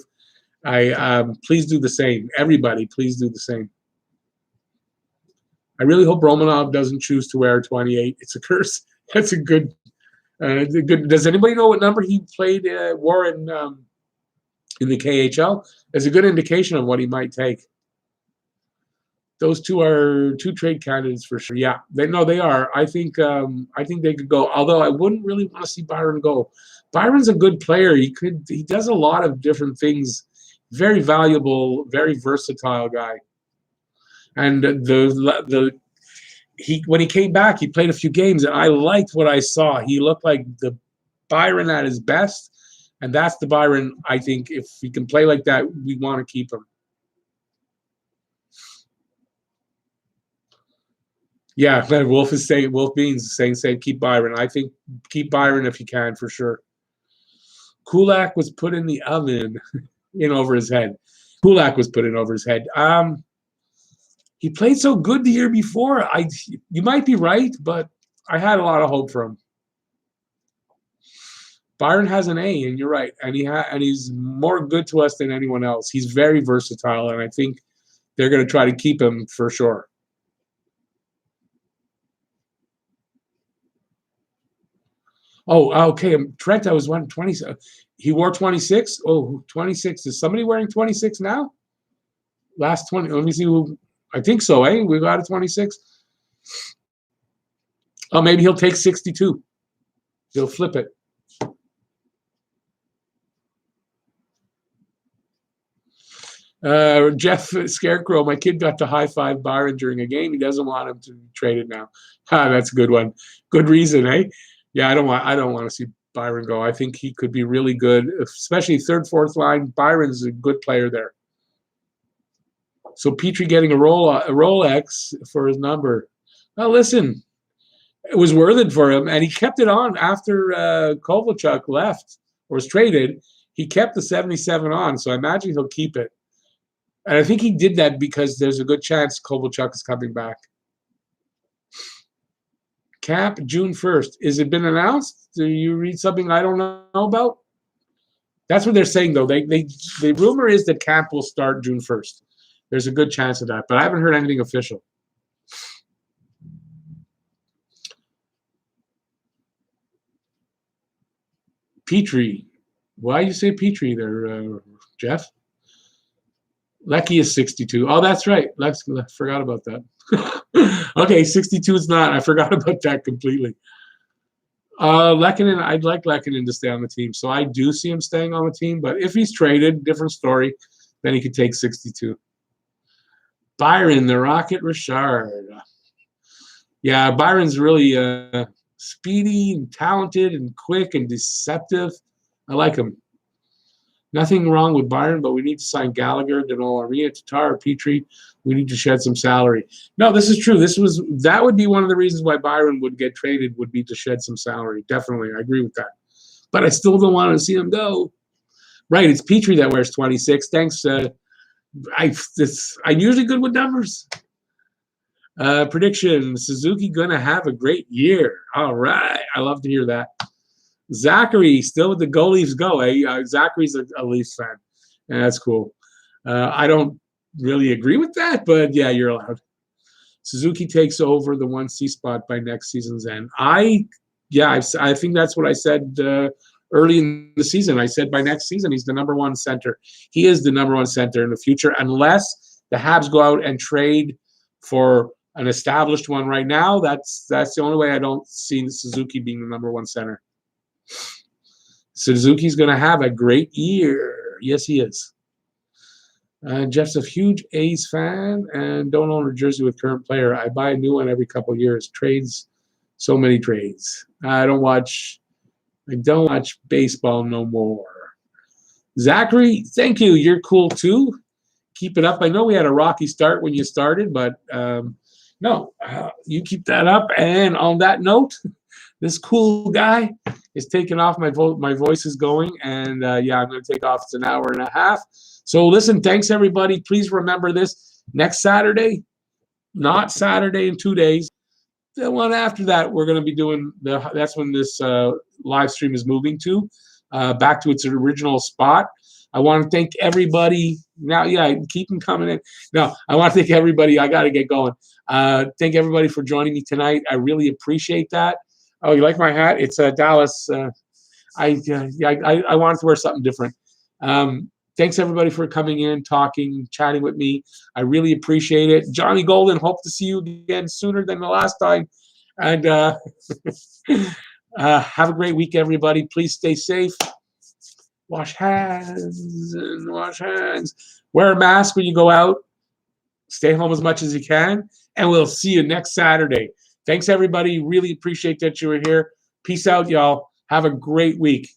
Please do the same. Everybody, please do the same. I really hope Romanov doesn't choose to wear 28. It's a curse. That's a good. Good. Does anybody know what number he wore in the KHL? It's a good indication of what he might take. Those two are two trade candidates for sure. Yeah, they are. I think they could go. Although I wouldn't really want to see Byron go. Byron's a good player. He does a lot of different things. Very valuable, very versatile guy. And when he came back, he played a few games, and I liked what I saw. He looked like the Byron at his best, and that's the Byron. I think if he can play like that, we want to keep him. Yeah, Wolf Beans is saying keep Byron. I think keep Byron if you can for sure. Kulak was put in the oven in over his head. Kulak was put in over his head. He played so good the year before. You might be right, but I had a lot of hope for him. Byron has an A, and you're right, and he's more good to us than anyone else. He's very versatile, and I think they're going to try to keep him for sure. Oh, okay. Trent, I was 120. He wore 26. Oh, 26. Is somebody wearing 26 now? Last 20. Let me see who. I think so, eh? We got a 26. Oh, maybe he'll take 62. He'll flip it. Jeff Scarecrow, my kid got to high-five Byron during a game. He doesn't want him to be traded now. That's a good one. Good reason, eh? Yeah, I don't want to see Byron go. I think he could be really good, especially third, fourth line. Byron's a good player there. So Petrie getting a Rolex for his number. Well, listen, it was worth it for him, and he kept it on after Kovalchuk left or was traded. He kept the 77 on, so I imagine he'll keep it. And I think he did that because there's a good chance Kovalchuk is coming back. Cap June 1st. Is it been announced? Do you read something I don't know about? That's what they're saying, though. The rumor is that camp will start June 1st. There's a good chance of that, but I haven't heard anything official. Petrie. Why do you say Petrie there, Jeff? Lecky is 62. Oh, that's right. I forgot about that. Okay, 62 is not. I forgot about that completely. Lehkonen, I'd like Lehkonen to stay on the team, so I do see him staying on the team. But if he's traded, different story. Then he could take 62. Byron, the Rocket Richard. Yeah, Byron's really speedy and talented and quick and deceptive. I like him. Nothing wrong with Byron, but we need to sign Gallagher, Denola, Tatar, Petrie. We need to shed some salary. No, this is true. That would be one of the reasons why Byron would get traded, would be to shed some salary. Definitely, I agree with that. But I still don't want to see him go. Right, it's Petrie that wears 26. Thanks. I'm usually good with numbers. Prediction: Suzuki gonna have a great year. All right, I love to hear that. Zachary, still with the Go Leafs go, eh? Zachary's a Leafs fan, and that's cool. I don't really agree with that, but yeah, you're allowed. Suzuki takes over the 1C spot by next season's end. I think that's what I said early in the season. I said by next season he's the #1 center. He is the #1 center in the future, unless the Habs go out and trade for an established one right now. That's the only way I don't see Suzuki being the #1 center. Suzuki's going to have a great year. Yes, he is. Jeff's a huge A's fan and don't own a jersey with current player. I buy a new one every couple of years. Trades, so many trades. I don't watch baseball no more. Zachary, thank you. You're cool too. Keep it up. I know we had a rocky start when you started, but you keep that up. And on that note, this cool guy is taking off. My voice is going, and I'm going to take off. It's an hour and a half. So listen, thanks everybody. Please remember this: next Saturday, not Saturday in 2 days. The one after that, we're going to be doing that's when this live stream is moving to back to its original spot. I want to thank everybody. Now, yeah, keep them coming in. No, I want to thank everybody. I got to get going. Thank everybody for joining me tonight. I really appreciate that. Oh, you like my hat? It's Dallas. I wanted to wear something different. Thanks everybody for coming in, talking, chatting with me. I really appreciate it. Johnny Golden, hope to see you again sooner than the last time. And have a great week, everybody. Please stay safe. Wash hands and wash hands. Wear a mask when you go out. Stay home as much as you can. And we'll see you next Saturday. Thanks, everybody. Really appreciate that you were here. Peace out, y'all. Have a great week.